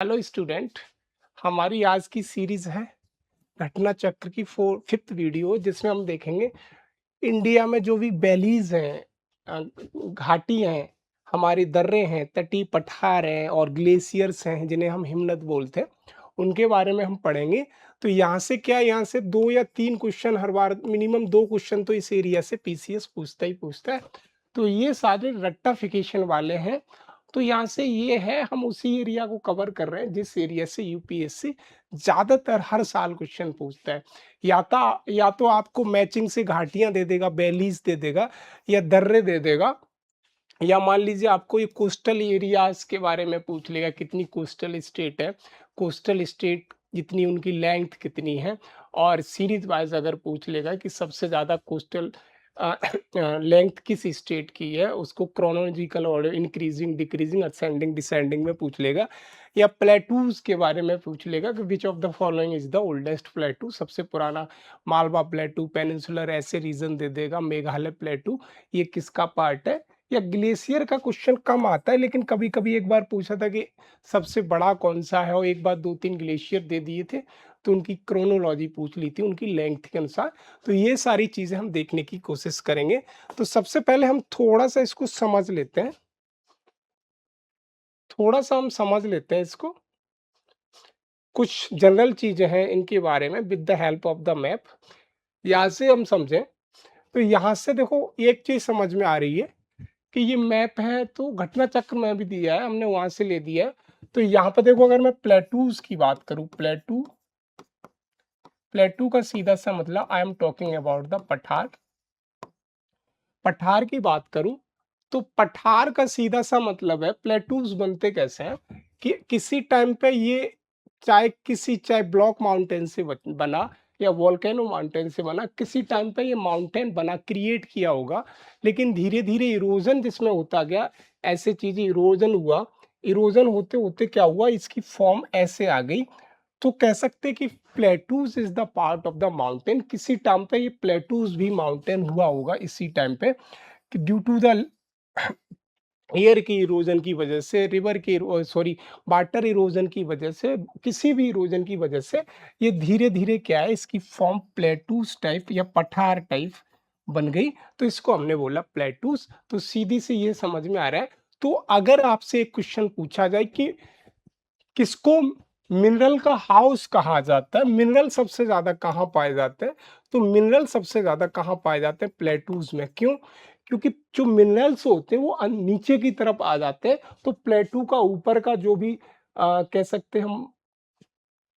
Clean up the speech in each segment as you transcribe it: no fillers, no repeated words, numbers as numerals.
Hello student. हमारी आज की सीरीज है घटना चक्र की फिफ्थ वीडियो, जिसमें हम देखेंगे इंडिया में जो भी वैलीज हैं, घाटी हैं, हमारी दर्रे हैं, तटीय पठार हैं और ग्लेशियर्स हैं जिन्हें हम हिमनद बोलते हैं, उनके बारे में हम पढ़ेंगे। तो यहाँ से क्या, यहाँ से 2 या 3 क्वेश्चन हर बार, मिनिमम 2 क्वेश्चन तो इस एरिया से पीसीएस पूछता ही पूछता है। तो ये सारे रट्टाफिकेशन वाले हैं। तो यहाँ से ये है, हम उसी एरिया को कवर कर रहे हैं जिस एरिया से यूपीएससी ज्यादातर हर साल क्वेश्चन पूछता है। या तो आपको मैचिंग से घाटियां दे देगा, वैलीज दे देगा या दर्रे दे देगा, या मान लीजिए आपको ये कोस्टल एरियाज के बारे में पूछ लेगा, कितनी कोस्टल स्टेट है, कोस्टल स्टेट जितनी उनकी लेंथ कितनी है, और सीरीज वाइज अगर पूछ लेगा कि सबसे ज्यादा कोस्टल लेंथ किस स्टेट की है, उसको chronological order increasing decreasing ascending descending में पूछ लेगा, या प्लेटूज के बारे में पूछ लेगा कि विच of the following is the oldest प्लेटू, सबसे पुराना मालवा प्लेटू, पेनिनसुलर ऐसे रीजन दे देगा, मेघालय प्लेटू ये किसका पार्ट है। या ग्लेशियर का क्वेश्चन कम आता है, लेकिन कभी कभी एक बार पूछा था कि सबसे बड़ा कौन सा है, और एक बार 2-3 ग्लेशियर दे दिए थे तो उनकी क्रोनोलॉजी पूछ ली थी उनकी लेंथ के अनुसार। तो ये सारी चीजें हम देखने की कोशिश करेंगे। तो सबसे पहले हम थोड़ा सा इसको समझ लेते हैं, थोड़ा सा हम समझ लेते हैं इसको। कुछ जनरल चीजें हैं इनके बारे में with the help of the map, यहाँ से हम समझें। तो यहाँ से देखो एक चीज समझ में आ रही है कि ये मैप है, तो घटना चक्र में भी दिया है, हमने वहां से ले दिया है। तो यहाँ पर देखो, अगर मैं प्लेटूज की बात करूं, प्लेटू प्लेटू का सीधा सा मतलब I am talking about the पठार। पठार की बात करूं तो पठार का सीधा सा मतलब है, प्लेटूज बनते कैसे हैं कि किसी टाइम पे ये चाहे ब्लॉक माउंटेन से बना या वोल्केनो माउंटेन से बना, किसी टाइम पे ये माउंटेन बना, क्रिएट किया होगा, लेकिन धीरे धीरे इरोजन जिसमें होता गया, ऐसे चीजें इरोजन हुआ, इरोजन होते होते क्या हुआ, इसकी फॉर्म ऐसे आ गई। तो कह सकते कि plateaus is the part of the mountain, किसी टाइम पे ये प्लेटूज भी माउंटेन हुआ होगा इसी टाइम पे, ड्यू टू द एयर की इरोजन की वजह से, रिवर की सॉरी वाटर इरोजन की वजह से, किसी भी इरोजन की वजह से ये धीरे धीरे क्या है, इसकी फॉर्म प्लेटूस टाइप या पठार टाइप बन गई। तो इसको हमने बोला प्लेटूस। तो सीधी से ये समझ में आ रहा है। तो अगर आपसे एक क्वेश्चन पूछा जाए कि किसको मिनरल का हाउस कहा जाता है, मिनरल सबसे ज्यादा कहाँ पाए जाते हैं, तो मिनरल सबसे ज्यादा कहाँ पाए जाते हैं, प्लेटूज में। क्यों? क्योंकि जो मिनरल्स होते हैं वो नीचे की तरफ आ जाते हैं। तो प्लेटू का ऊपर का जो भी कह सकते हैं हम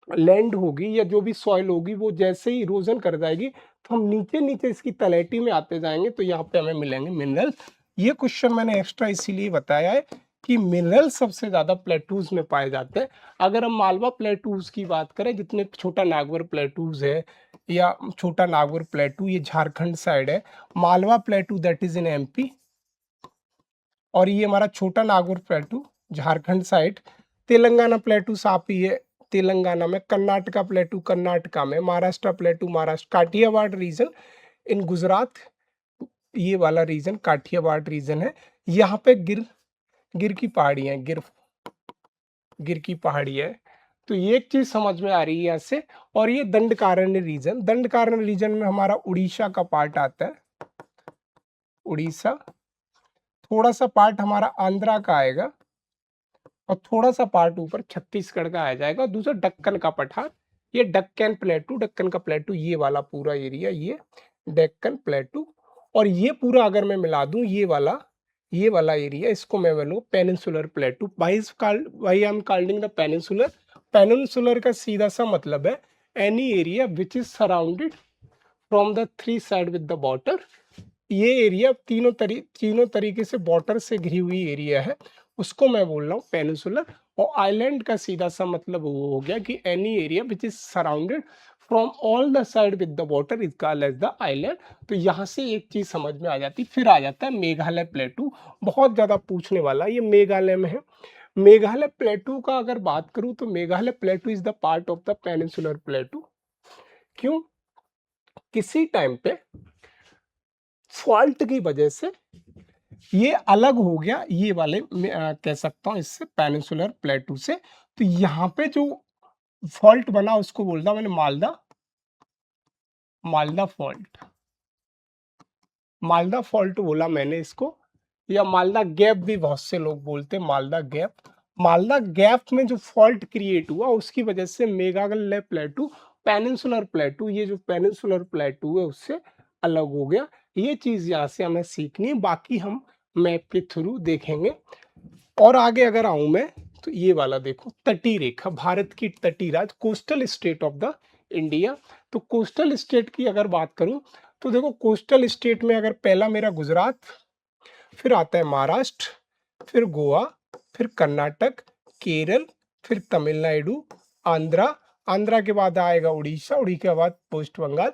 लैंड होगी या जो भी सॉइल होगी, वो जैसे ही इरोजन कर जाएगी तो हम नीचे नीचे इसकी तलहटी में आते जाएंगे, तो यहाँ पे हमें मिलेंगे मिनरल। ये क्वेश्चन मैंने एक्स्ट्रा इसीलिए बताया है कि मिनरल सबसे ज्यादा प्लेटूज में पाए जाते हैं। अगर हम मालवा प्लेटूज की बात करें, जितने छोटा नागवर प्लेटूज है, या छोटा नागवर प्लेटू ये झारखंड साइड है, Malwa plateau that is in MP, और ये हमारा Chota Nagpur plateau Jharkhand side, Telangana plateau सापी है तेलंगाना में, कर्नाटका प्लेटू कर्नाटका में, Maharashtra plateau Maharashtra, Kathiawar region in Gujarat, ये वाला रीजन काठियावाड़ रीजन है। यहाँ पे गिर गिर की पहाड़ी है, गिर की पहाड़ी है। तो ये एक चीज समझ में आ रही है यहाँ से। और ये दंडकारण्य रीजन, दंडकारण्य रीजन में हमारा उड़ीसा का पार्ट आता है, उड़ीसा, थोड़ा सा पार्ट हमारा आंध्रा का आएगा, और थोड़ा सा पार्ट ऊपर छत्तीसगढ़ का आ जाएगा। दूसरा दक्कन का पठार, ये डक्कन का प्लेटू, ये वाला पूरा एरिया, ये डेक्कन प्लेटू। और ये पूरा अगर मैं मिला दूं, ये वाला एरिया, इसको मैं बोलूँ peninsular plateau. Why I am calling the peninsular, peninsular का सीधा सा मतलब है any area which is surrounded from the 3 side with the border. ये एरिया तीनों तरीके से बॉर्डर से घिरी हुई एरिया है, उसको मैं बोल रहा हूँ पेनिनसुलर। और आइलैंड का सीधा सा मतलब वो हो गया कि any area which is surrounded from all the side with the water is called as the island. तो यहाँ से एक चीज समझ में आ जाती, फिर आ जाता है मेघालय प्लेटू, बहुत ज्यादा पूछने वाला, ये मेघालय में है। मेघालय प्लेटू का अगर बात करूं तो Meghalaya प्लेटू is the part of the peninsular प्लेटू। क्यों? किसी टाइम पे फॉल्ट की वजह से ये अलग हो गया, ये वाले कह सकता हूँ इससे पेनिनसुलर प्लेटू से। तो यहाँ पे जो फॉल्ट बना उसको बोलता मैंने मालदा मालदा फॉल्ट। मालदा फॉल्ट बोला मैंने इसको, या मालदा गैप भी बहुत से लोग बोलते हैं, मालदा गैप। मालदा गैप में जो फॉल्ट क्रिएट हुआ उसकी वजह से मेघालय प्लेटू, पेनिनसुलर प्लेटू, ये जो पेनिनसुलर प्लेटू है उससे अलग हो गया। ये चीज यहाँ से हमें सीखनी है, बाकी हम मैप के थ्रू देखेंगे। और आगे अगर आऊं मैं तो ये वाला देखो, तटीय रेखा, भारत की तटीय राज्य, coastal state of the India. तो कोस्टल स्टेट की अगर बात करूं तो देखो, कोस्टल स्टेट में अगर पहला मेरा गुजरात, फिर आता है महाराष्ट्र, फिर गोवा, फिर कर्नाटक, केरल, फिर तमिलनाडु, आंध्रा, आंध्रा के बाद आएगा उड़ीसा, उड़ीसा के बाद वेस्ट बंगाल।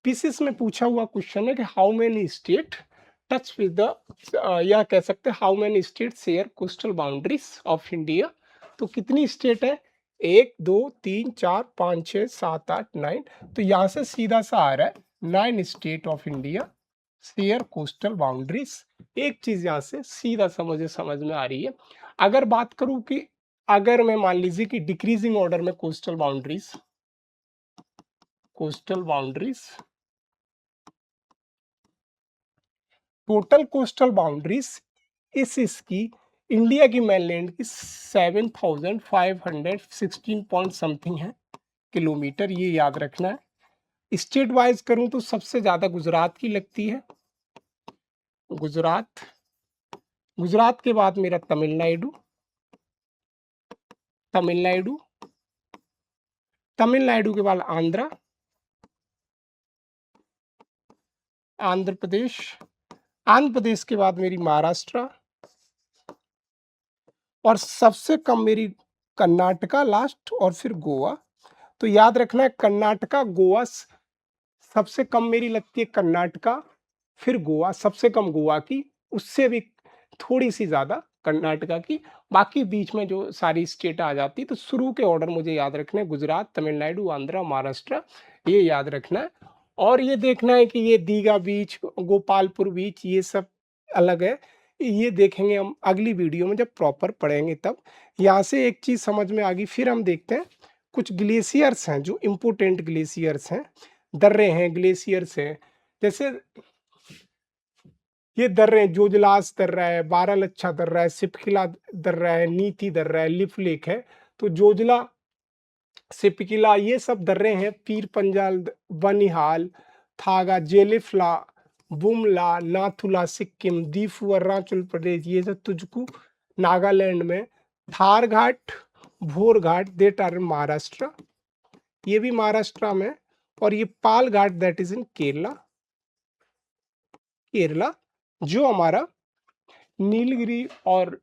पीसीएस में पूछा हुआ क्वेश्चन है कि how many state touch with the, या कह सकते हैं how many state share coastal boundaries of India. तो कितनी स्टेट है, 1 2 3 4 5 6 7 8 9। तो यहाँ से सीधा सा आ रहा है 9 state of India share coastal boundaries. एक चीज यहाँ से सीधा सा मुझे समझ में आ रही है। अगर बात करूं कि अगर मैं मान लीजिए कि डिक्रीजिंग ऑर्डर में coastal boundaries total coastal boundaries इसकी इंडिया की मेनलैंड की 7516 पॉइंट समथिंग है किलोमीटर, ये याद रखना है। स्टेट वाइज करूं तो सबसे ज्यादा गुजरात की लगती है, गुजरात, गुजरात के बाद मेरा तमिलनाडु, तमिलनाडु, तमिलनाडु के बाद आंध्रा, आंध्र प्रदेश, आंध्र प्रदेश के बाद मेरी महाराष्ट्र, और सबसे कम मेरी कर्नाटका लास्ट, और फिर गोवा। तो याद रखना है कर्नाटका गोवा, सबसे कम मेरी लगती है कर्नाटका, फिर गोवा, सबसे कम गोवा की, उससे भी थोड़ी सी ज्यादा कर्नाटका की, बाकी बीच में जो सारी स्टेट आ जाती। तो शुरू के ऑर्डर मुझे याद रखने हैं, गुजरात, तमिलनाडु, आंध्र, महाराष्ट्र, ये याद रखना है। और ये देखना है कि ये दीघा बीच, गोपालपुर बीच, ये सब अलग है। ये देखेंगे हम अगली वीडियो में जब प्रॉपर पढ़ेंगे तब। यहाँ से एक चीज समझ में आ गई। फिर हम देखते हैं कुछ ग्लेशियर्स हैं जो इम्पोर्टेंट ग्लेशियर्स हैं, दर्रे हैं, ग्लेशियर्स हैं। जैसे ये दर्रे हैं, जोजलास दर्रा है, बारालच्छा दर्रा है, सिपकिला दर्रा है, नीति दर्रा है, लिफ लेक है। तो जोजला, सिपकिला, ये सब दर्रे हैं। पीर पंजाल, बनिहाल, थागा, जेलिफला, बुमला, नाथुला सिक्किम, दीफू अरुणाचल प्रदेश, ये सब तुझको नागालैंड में, थार घाट, भोर घाट, देट आर महाराष्ट्र, ये भी महाराष्ट्र में। और ये Palghat that is in Kerala, Kerala जो हमारा नीलगिरी और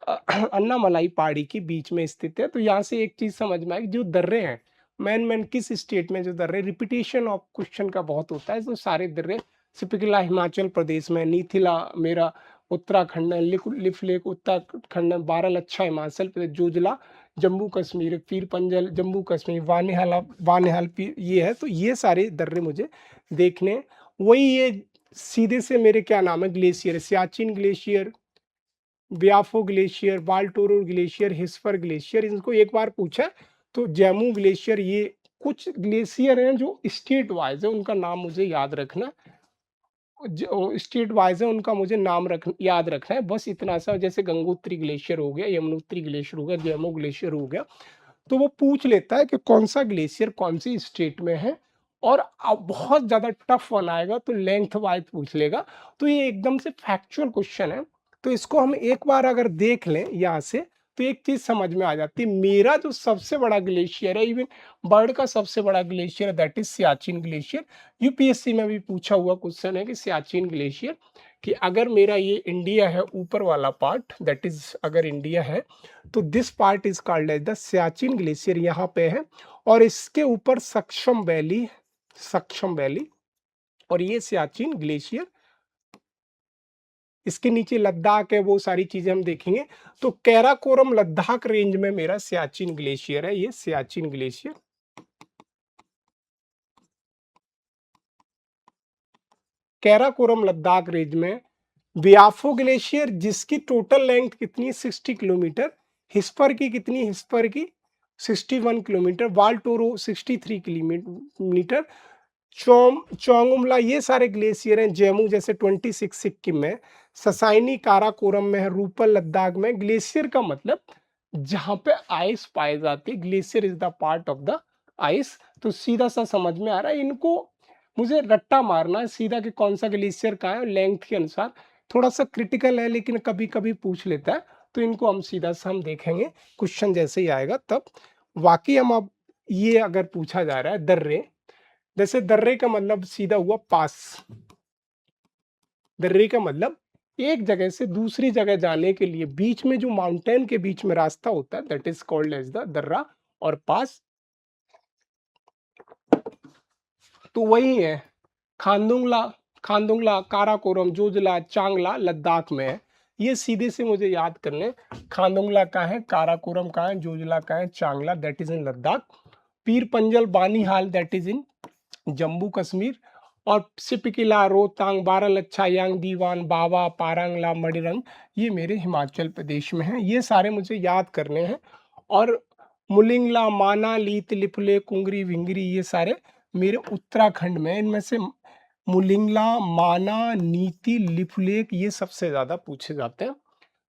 अन्नामलाई पहाड़ी के बीच में स्थित है। तो यहाँ से एक चीज समझ में आई, जो दर्रे हैं मैन किस स्टेट में, जो दर्रे, रिपीटेशन ऑफ क्वेश्चन का बहुत होता है, तो सारे दर्रे, सिपिकला हिमाचल प्रदेश में, नीथिला मेरा उत्तराखंड में, लिफ लेक उत्तराखंड में, बारालच्छा हिमाचल प्रदेश, जोजला जम्मू कश्मीर, पीर पंजल जम्मू कश्मीर, वानेहाल ये है। तो ये सारे दर्रे मुझे देखने हैं। वही ये सीधे से मेरे क्या नाम है, glacier, Siachen glacier, Biafo glacier, Baltoro glacier, Hispar glacier, इनको एक बार पूछा तो जैमू ग्लेशियर, ये कुछ ग्लेशियर हैं जो स्टेट वाइज है, उनका नाम मुझे याद रखना, स्टेट वाइज है उनका मुझे नाम याद रखना है, बस इतना सा। जैसे गंगोत्री ग्लेशियर हो गया, यमुनोत्री ग्लेशियर हो गया, जैमू ग्लेशियर हो गया। तो वो पूछ लेता है कि कौन सा ग्लेशियर कौन सी स्टेट में है। और अब बहुत ज्यादा टफ वन आएगा तो लेंथ वाइज पूछ लेगा। तो ये एकदम से फैक्चुअल क्वेश्चन है। तो इसको हम एक बार अगर देख लें यहाँ से तो एक चीज समझ में आ जाती है। मेरा जो सबसे बड़ा ग्लेशियर है, इवन वर्ल्ड का सबसे बड़ा glacier, that is Siachen glacier. UPSC में भी पूछा हुआ क्वेश्चन है कि सियाचिन ग्लेशियर, कि अगर मेरा ये इंडिया है ऊपर वाला पार्ट, दैट इज अगर इंडिया है तो this part is called as the Siachen glacier, यहाँ पे है। और इसके ऊपर सक्षम वैली, सक्षम वैली, और ये सियाचिन ग्लेशियर, इसके नीचे लद्दाख है, वो सारी चीजें हम देखेंगे। तो कैराकोरम लद्दाख रेंज में मेरा सियाचिन ग्लेशियर है, ये सियाचिन ग्लेशियर, कैराकोरम लद्दाख रेंज में। ब्याफो ग्लेशियर जिसकी टोटल लेंथ कितनी है, 60 किलोमीटर, हिस्पर की कितनी, हिस्पर की 61 किलोमीटर, वालटोरो 63 किलोमीटर, चोंगुमला, ये सारे ग्लेशियर हैं। जेमू जैसे 26 सिक्किम में, ससाइनी काराकोरम में है, रूपल लद्दाख में। ग्लेशियर का मतलब जहां पे आइस पाई जाती है, glacier is the part of the ice. तो सीधा सा समझ में आ रहा है, इनको मुझे रट्टा मारना है सीधा कि कौन सा ग्लेशियर कहाँ है लेंथ के अनुसार। थोड़ा सा क्रिटिकल है लेकिन कभी कभी पूछ लेता है, तो इनको हम सीधा सा हम देखेंगे क्वेश्चन जैसे ही आएगा तब। वाकई हम अब ये अगर पूछा जा रहा है दर्रे, जैसे दर्रे का मतलब सीधा हुआ पास। दर्रे का मतलब एक जगह से दूसरी जगह जाने के लिए बीच में जो माउंटेन के बीच में रास्ता होता है, that is called as the darra. और पास तो वही है, खानदुंगला, खानदुंगला, काराकोरम, जोजिला, चांगला लद्दाख में है। ये सीधे से मुझे याद करने, खानदुंगला कहाँ है, काराकोरम कहाँ है, जोजिला कहाँ है, चांगला that is in Ladakh. Pir Panjal Banihal that is in Jammu Kashmir. और सिपकिला, रोहतांग, बारालच्छा, यांग दीवान, बावा, पारंगला, मणिरंग, ये मेरे हिमाचल प्रदेश में है। ये सारे मुझे याद करने हैं। और मुलिंगला, माना, लीत, लिपुले, कुंगरी, विंगरी, ये सारे मेरे उत्तराखंड में। इनमें से मुलिंगला, माना, नीति, लिपुलेक ये सबसे ज्यादा पूछे जाते हैं।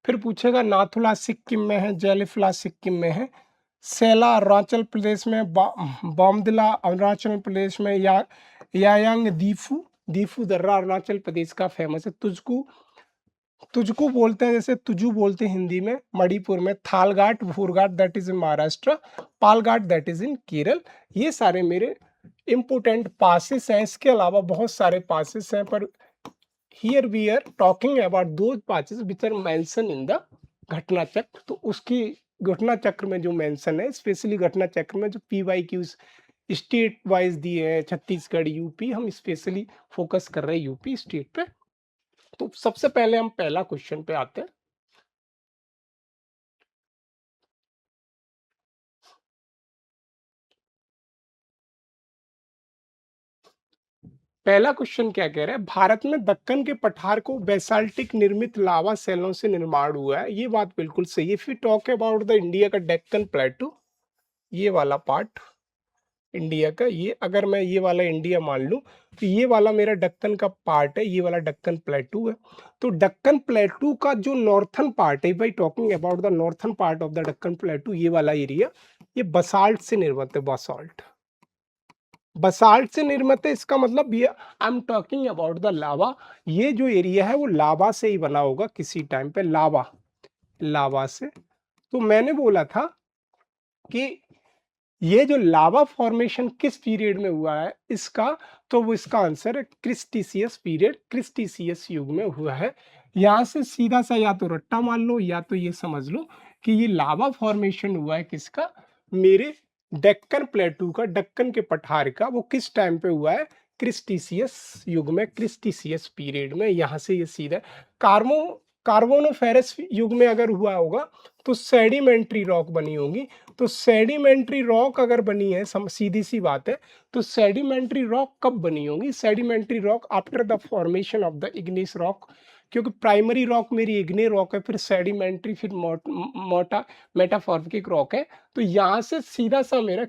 फिर पूछेगा नाथुला सिक्किम में है, जेलिफला सिक्किम में है, सेला अरुणाचल प्रदेश में, बॉमदिला अरुणाचल प्रदेश में, या यायांग दीफू, दीफू दर्रा अरुणाचल प्रदेश का फेमस है। तुझको, तुझको बोलते हैं, जैसे तुझू बोलते हैं हिंदी में, मणिपुर में। Thalghat, Bhorghat that is in Maharashtra, Palghat that is in Kerala. ये सारे मेरे इंपोर्टेंट पासेस हैं। इसके अलावा बहुत सारे पासेस हैं, पर here we are talking about those passes which are mention in the Ghatna Chakra. तो उसकी घटना चक्र में जो मेंशन है, स्पेशली घटना चक्र में जो PYQs स्टेट वाइज दिए हैं, छत्तीसगढ़, यूपी, हम स्पेशली फोकस कर रहे हैं यूपी स्टेट पे। तो सबसे पहले हम पहला क्वेश्चन पे आते हैं। पहला क्वेश्चन क्या कह रहा है, भारत में दक्कन के पठार को बेसाल्टिक निर्मित लावा सेलों से निर्माण हुआ है। ये बात बिल्कुल सही है। If you talk about the India का डेक्कन प्लेटू, ये वाला पार्ट इंडिया का, ये अगर मैं ये वाला इंडिया मान लूं तो ये वाला मेरा दक्कन का पार्ट है, ये वाला दक्कन प्लेटू है। तो दक्कन प्लेटू का जो नॉर्थन पार्ट है, भाई talking about the northern part of the Deccan प्लेटू, ये वाला एरिया, ये बसाल्ट से निर्मित है। बसाल्ट, बसाल्ट से निर्मित है, इसका मतलब ये I am talking about the lava. ये जो एरिया है वो लावा से ही बना होगा किसी टाइम पे, लावा, लावा से। तो मैंने बोला था कि ये जो लावा फॉर्मेशन किस पीरियड में हुआ है इसका, तो वो इसका आंसर है क्रिस्टीसियस पीरियड, क्रिस्टीसियस युग में हुआ है। यहां से सीधा सा या तो रट्टा मान लो या तो ये समझ लो कि ये लावा फॉर्मेशन हुआ है किसका, मेरे डेक्कन प्लेटू का, दक्कन के पठार का। वो किस टाइम पे हुआ है, क्रिस्टीसियस युग में, क्रिस्टीसियस पीरियड में। यहाँ से ये सीधा कार्बो कार्बोनोफेरस युग में अगर हुआ होगा तो सेडिमेंट्री रॉक बनी होगी। तो सेडिमेंट्री रॉक अगर बनी है, सीधी सी बात है, तो सेडिमेंट्री रॉक कब बनी होगी, sedimentary rock after the formation of the Ignis rock. क्योंकि प्राइमरी रॉक मेरी इग्ने रॉक है, फिर सेडिमेंट्री, फिर मोटा मेटाफॉर्मिक रॉक है। तो यहाँ से सीधा सा मेरा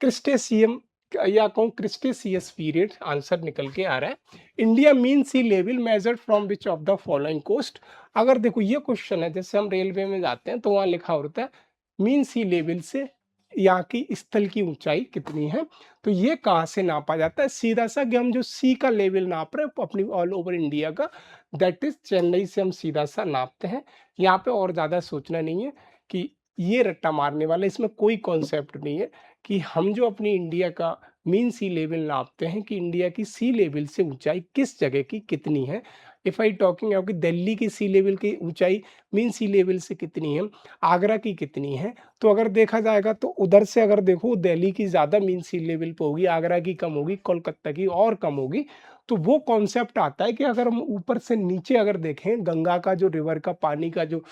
क्रिस्टेशियम या कहूँ क्रिस्टेशियस पीरियड आंसर निकल के आ रहा है। India mean sea level measured from which of the following coast. अगर देखो ये क्वेश्चन है, जैसे हम रेलवे में जाते हैं तो वहाँ लिखा होता है मीन सी लेवल से यहाँ की स्थल की ऊंचाई कितनी है। तो ये कहाँ से नापा जाता है, सीधा सा कि हम जो सी का लेवल नाप रहे हैं अपनी ऑल ओवर इंडिया का, दैट इज चेन्नई से हम सीधा सा नापते हैं। यहाँ पे और ज़्यादा सोचना नहीं है कि ये रट्टा मारने वाला, इसमें कोई कॉन्सेप्ट नहीं है कि हम जो अपनी इंडिया का मीन सी लेवल नापते हैं कि इंडिया की सी लेवल से ऊंचाई किस जगह की कितनी है। If I talking about Delhi की सी लेवल की ऊंचाई मीन सी लेवल से कितनी है, आगरा की कितनी है, तो अगर देखा जाएगा तो उधर से अगर देखो दिल्ली की ज़्यादा मीन सी लेवल पे होगी, आगरा की कम होगी, कोलकाता की और कम होगी। तो वो कॉन्सेप्ट आता है कि अगर हम ऊपर से नीचे अगर देखें, गंगा का जो रिवर का पानी का जो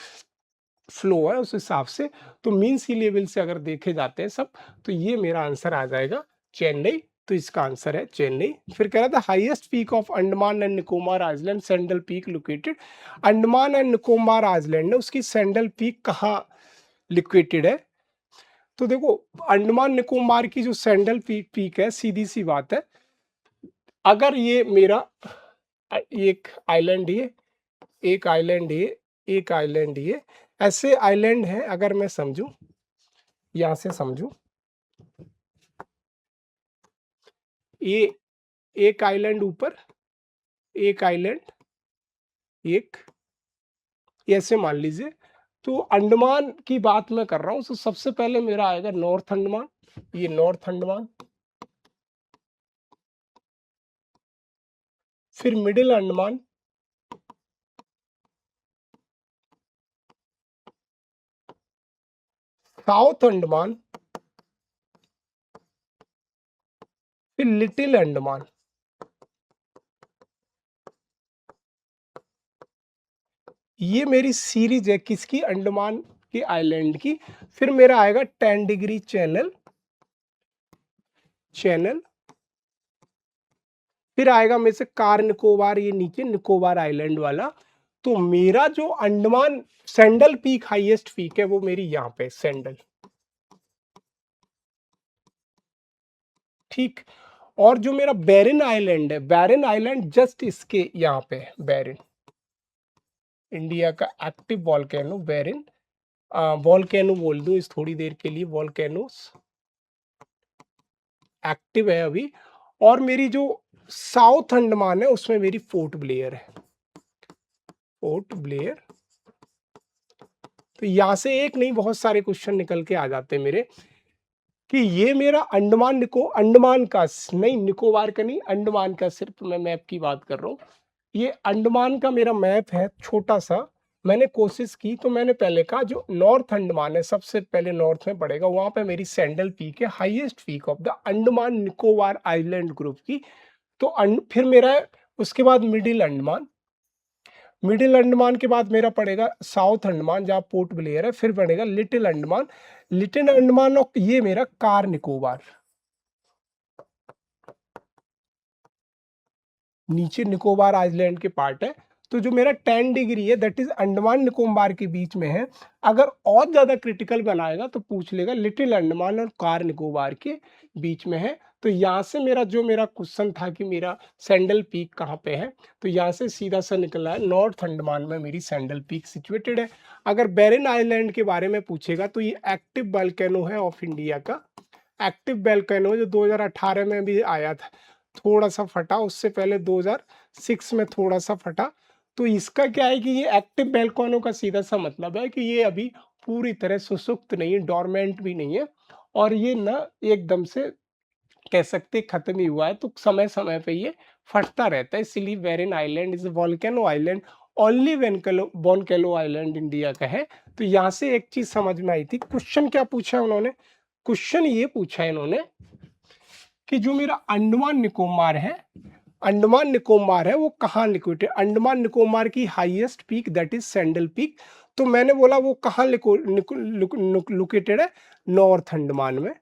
फ्लो है उस हिसाब से, तो मीन सी लेवल से अगर देखे जाते हैं सब, तो ये मेरा आंसर आ जाएगा चेन्नई तो इसका आंसर है चेन्नई। फिर कह रहा था highest peak of Andaman and Nicobar island sandal peak located. Andaman and Nicobar island है उसकी सैंडल पीक कहाँ लोकेटेड है? तो देखो अंडमान निकोबार की जो सैंडल पीक है, सीधी सी बात है, अगर ये मेरा एक आइलैंड ये, एक आइलैंड ये, एक आइलैंड ये, ऐसे आइलैंड है, अगर मैं समझूं, यहां से समझूं, ये एक आइलैंड ऊपर, एक आइलैंड, एक, ऐसे मान लीजिए। तो अंडमान की बात मैं कर रहा हूं, तो सबसे पहले मेरा आएगा नॉर्थ अंडमान, ये नॉर्थ अंडमान, फिर मिडिल अंडमान, साउथ अंडमान, फिर लिटिल अंडमान। ये मेरी सीरीज है किसकी? अंडमान के आइलैंड की। फिर मेरा आएगा 10 डिग्री चैनल, चैनल, फिर आएगा मेरे से कार निकोबार, ये नीचे निकोबार आइलैंड वाला। तो मेरा जो Andaman sandal peak highest peak है वो मेरी यहाँ पे सैंडल, ठीक। और जो मेरा बैरन आइलैंड है, बैरन आइलैंड जस्ट इसके यहाँ पे है, बैरन, इंडिया का एक्टिव वॉल्केनो बैरन, वॉल्केनो बोल दूं इस थोड़ी देर के लिए, वॉल्केनोस एक्टिव है अभी। और मेरी जो साउथ अंडमान है उसमें मेरी फोर्ट ब्लेयर है, फोर्ट ब्लेयर। तो यहां से एक नहीं बहुत सारे क्वेश्चन निकल के आ जाते हैं मेरे, कि ये मेरा अंडमान का नहीं, निकोबार का नहीं, अंडमान का, सिर्फ मैं मैप की बात कर रहा हूँ। ये अंडमान का मेरा मैप है छोटा सा, मैंने कोशिश की, तो मैंने पहले कहा जो नॉर्थ अंडमान है सबसे पहले नॉर्थ में पड़ेगा, वहां पे मेरी सैंडल पीक है, highest peak of the Andaman Nicobar island group की। तो फिर मेरा उसके बाद मिडिल अंडमान, मिडिल अंडमान के बाद मेरा पड़ेगा साउथ अंडमान जहाँ पोर्ट ब्लेयर है, फिर पड़ेगा लिटिल अंडमान, लिटिल अंडमान और ये मेरा कार निकोबार, नीचे निकोबार आइलैंड के पार्ट है। तो जो मेरा 10 डिग्री है दैट इज अंडमान निकोबार के बीच में है। अगर और ज्यादा क्रिटिकल बनाएगा तो पूछ लेगा लिटिल अंडमान और कार निकोबार के बीच में है। तो यहाँ से मेरा जो मेरा क्वेश्चन था कि मेरा सैंडल पीक कहाँ पे है, तो यहाँ से सीधा सा निकला है नॉर्थ अंडमान में मेरी सैंडल पीक सिचुएटेड है। अगर बैरन आइलैंड के बारे में पूछेगा तो ये एक्टिव वोल्केनो है ऑफ इंडिया का, एक्टिव वोल्केनो जो 2018 में भी आया था, थोड़ा सा फटा, उससे पहले 2006 में थोड़ा सा फटा। तो इसका क्या है कि ये एक्टिव वोल्केनो का सीधा सा मतलब है कि ये अभी पूरी तरह सुसुप्त नहीं है, डोरमेंट भी नहीं है, और ये ना एकदम से कह सकते खत्म ही हुआ है, तो समय समय पे ये फटता रहता है। इसीलिए barren island is volcano island, only volcano island India का है। तो यहाँ से एक चीज समझ में आई थी। क्वेश्चन क्या पूछा उन्होंने? क्वेश्चन ये पूछा इन्होंने कि जो मेरा अंडमान निकोबार है, अंडमान निकोबार है वो कहाँ लोकेटेड, अंडमान निकोबार की highest peak that is sandal peak. तो मैंने बोला वो कहाँ लोकेटेड है? नॉर्थ अंडमान में,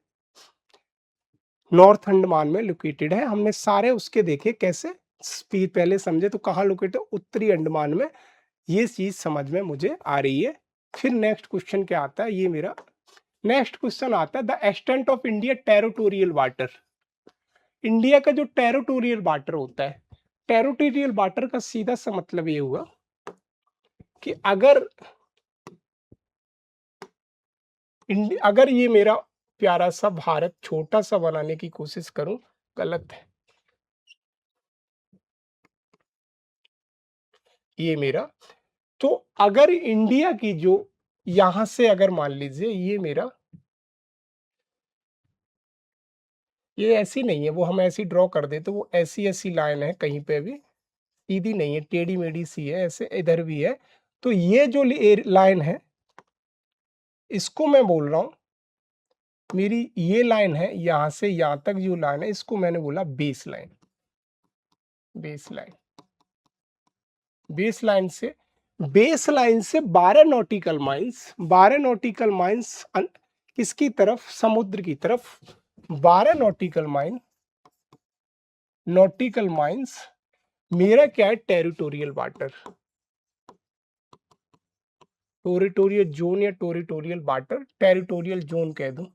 नॉर्थ अंडमान में लोकेटेड है। हमने सारे उसके देखे कैसे स्पीड पहले समझे, तो कहाँ लोकेटेड? उत्तरी अंडमान में। ये चीज समझ में मुझे आ रही है। फिर नेक्स्ट क्वेश्चन क्या आता है, ये मेरा नेक्स्ट क्वेश्चन आता है the extent of India territorial water. India का जो टेरिटोरियल वाटर होता है, टेरिटोरियल वाटर का सीधा सा मतलब ये हुआ कि अगर ये मेरा प्यारा सा भारत छोटा सा बनाने की कोशिश करूं, गलत है ये मेरा। तो अगर इंडिया की जो यहां से अगर मान लीजिए ये मेरा, ये ऐसी नहीं है, वो हम ऐसी ड्रॉ कर देते, वो ऐसी ऐसी लाइन है, कहीं पे भी सीधी नहीं है, टेढ़ी मेढ़ी सी है, ऐसे इधर भी है। तो ये जो लाइन है इसको मैं बोल रहा हूं, मेरी ये लाइन है यहां से यहां तक जो लाइन है इसको मैंने बोला base line, base line, base line से, बेस लाइन से 12 नॉटिकल माइल्स, 12 नॉटिकल माइल्स किसकी तरफ? समुद्र की तरफ, 12 नॉटिकल माइल नॉटिकल माइल्स, मेरा क्या है टेरिटोरियल वाटर, टेरिटोरियल जोन या टेरिटोरियल वाटर, टेरिटोरियल जोन कह दूं,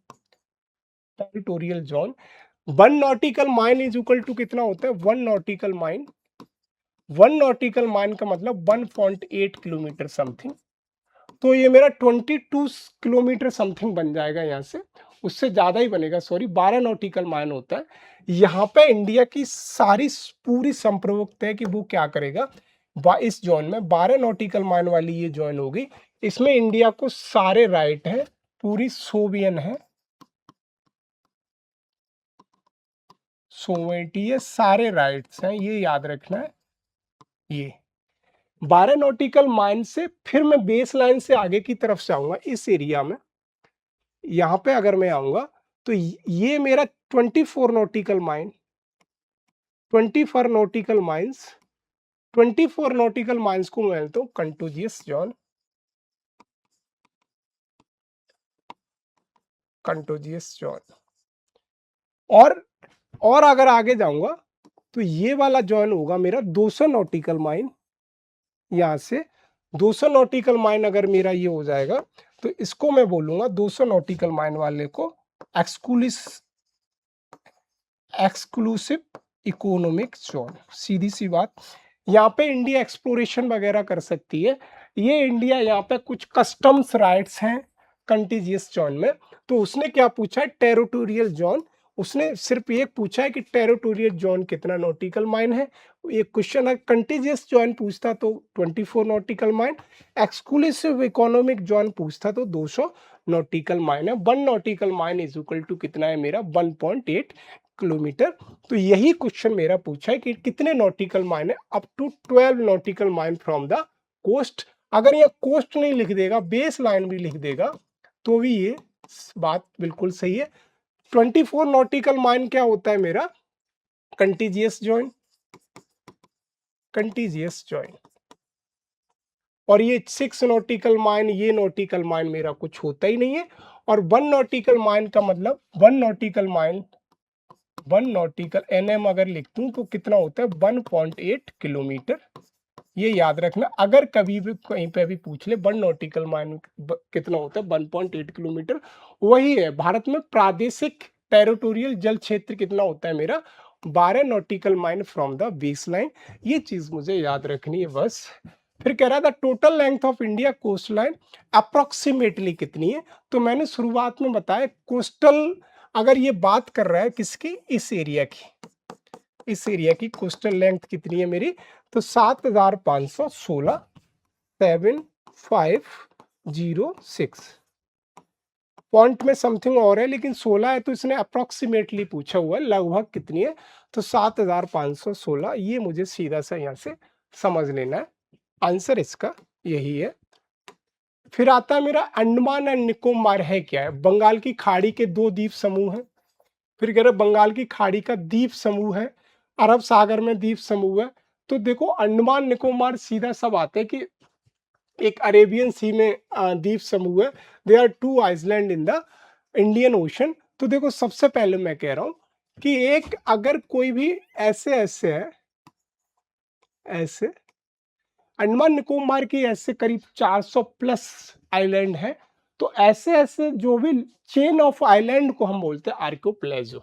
territorial zone. 1 nautical mile is equal to कितना होता है, 1 नॉटिकल माइल, 1 नॉटिकल माइल का मतलब 1.8 किलोमीटर समथिंग। तो ये मेरा 22 किलोमीटर समथिंग बन जाएगा यहाँ से, उससे ज्यादा ही बनेगा, सॉरी 12 नॉटिकल माइल होता है। यहाँ पे इंडिया की सारी पूरी संप्रभुता है कि वो क्या करेगा, इस जोन में 12 नॉटिकल माइल वाली ये जोन होगी, इसमें इंडिया को सारे राइट है, पूरी सोवियन है, सोवेटी है, सारे राइट्स हैं, ये याद रखना है। ये 12 नॉटिकल माइल से फिर मैं बेस लाइन से आगे की तरफ से आऊंगा इस एरिया में, यहाँ पे अगर मैं आऊंगा तो ये मेरा 24 nautical mile, 24 nautical miles, 24 nautical miles को मैं तो कंटिजियस जोन, कंटिजियस जोन। और अगर आगे जाऊंगा तो ये वाला जोन होगा मेरा 200 नॉटिकल माइल, यहाँ से 200 नॉटिकल माइल अगर मेरा ये हो जाएगा तो इसको मैं बोलूंगा 200 नॉटिकल माइल वाले को एक्सक्लूसिव इकोनॉमिक जोन। सीधी सी बात, यहाँ पे इंडिया एक्सप्लोरेशन वगैरह कर सकती है, ये इंडिया यहाँ पे कुछ कस्टम्स राइट्स हैं कंटिजियस जोन में। तो उसने क्या पूछा है, टेरिटोरियल जोन, उसने सिर्फ ये पूछा है कि टेरिटोरियल जोन कितना नॉटिकल माइल है, ये क्वेश्चन है। कंटिजियस जोन पूछता तो 24 nautical mile, exclusive economic zone पूछता तो 200 नॉटिकल माइल है। 1 nautical mile is equal to कितना है मेरा, 1.8 किलोमीटर। तो यही क्वेश्चन मेरा पूछा है कि कितने नॉटिकल माइल है, up to 12 nautical mile from the coast. अगर ये कोस्ट नहीं लिख देगा, बेस लाइन भी लिख देगा, तो भी ये बात बिल्कुल सही है। 24 नॉटिकल माइल क्या होता है मेरा, कंटिजियस जॉइन, कंटिजियस जॉइन। और ये 6 नॉटिकल माइल, ये नॉटिकल माइल मेरा कुछ होता ही नहीं है। और 1 नॉटिकल माइल का मतलब 1 नॉटिकल माइल, 1 नॉटिकल एनएम अगर लिख दूं तो कितना होता है, 1.8 किलोमीटर। ये याद रखना, अगर कभी भी कहीं पे भी पूछ ले 1 नॉटिकल माइल कितना होता है, 1.8 किलोमीटर। वही है भारत में प्रादेशिक टेरिटोरियल जल क्षेत्र कितना होता है मेरा, 12 nautical mile from the base line. ये चीज मुझे याद रखनी है बस। फिर कह रहा था total length of India coast line approximately कितनी है। तो मैंने शुरुआत में बताया कोस्टल, अगर ये बात कर रहा है किसकी, इस एरिया की, इस एरिया की कोस्टल लेंथ कितनी है मेरी, तो 7516, 7506। पॉइंट में समथिंग और है लेकिन 16 है, तो इसने अप्रोक्सीमेटली पूछा हुआ है लगभग कितनी है, तो 7516। ये मुझे सीधा सा यहाँ से समझ लेना है, आंसर इसका यही है। फिर आता है मेरा अंडमान एंड निकोबार है क्या है, बंगाल की खाड़ी के 2 द्वीप समूह हैं। फिर कह रहे बंगाल की खाड़ी का द्वीप समूह है, अरब सागर में द्वीप समूह है। तो देखो अंडमान निकोबार सीधा सब आते हैं कि एक अरेबियन सी में द्वीप समूह है, they are 2 island in the Indian ocean. तो देखो सबसे पहले मैं कह रहा हूं कि एक अगर कोई भी ऐसे ऐसे है, ऐसे अंडमान निकोबार की ऐसे करीब 400 प्लस आइलैंड है, तो ऐसे ऐसे जो भी चेन ऑफ आइलैंड को हम बोलते हैं आर्कियोप्लेजो,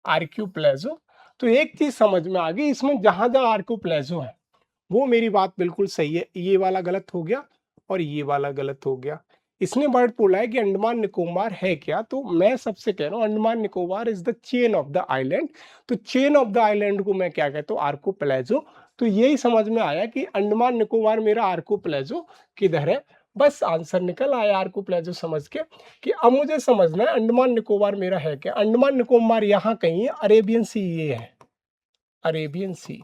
आर्कियोप्लेजो। तो एक चीज समझ में आ गई, इसमें जहां जहां आर्कियोप्लेजो है वो मेरी बात बिल्कुल सही है, ये वाला गलत हो गया और ये वाला गलत हो गया। इसने वर्ड बोला है कि अंडमान निकोबार है क्या, तो मैं सबसे कह रहा हूँ Andaman Nicobar is the chain of the island. तो चेन ऑफ द आइलैंड को मैं क्या कहता हूँ, आर्कोप्लेजो। तो यही समझ में आया कि अंडमान निकोबार मेरा आर्कोप्लेजो किधर है, बस आंसर निकल आया आर्कोप्लेजो समझ के। कि अब मुझे समझना है अंडमान निकोबार मेरा है क्या, अंडमान निकोबार यहाँ कहीं है, अरेबियन सी ये है, अरेबियन सी।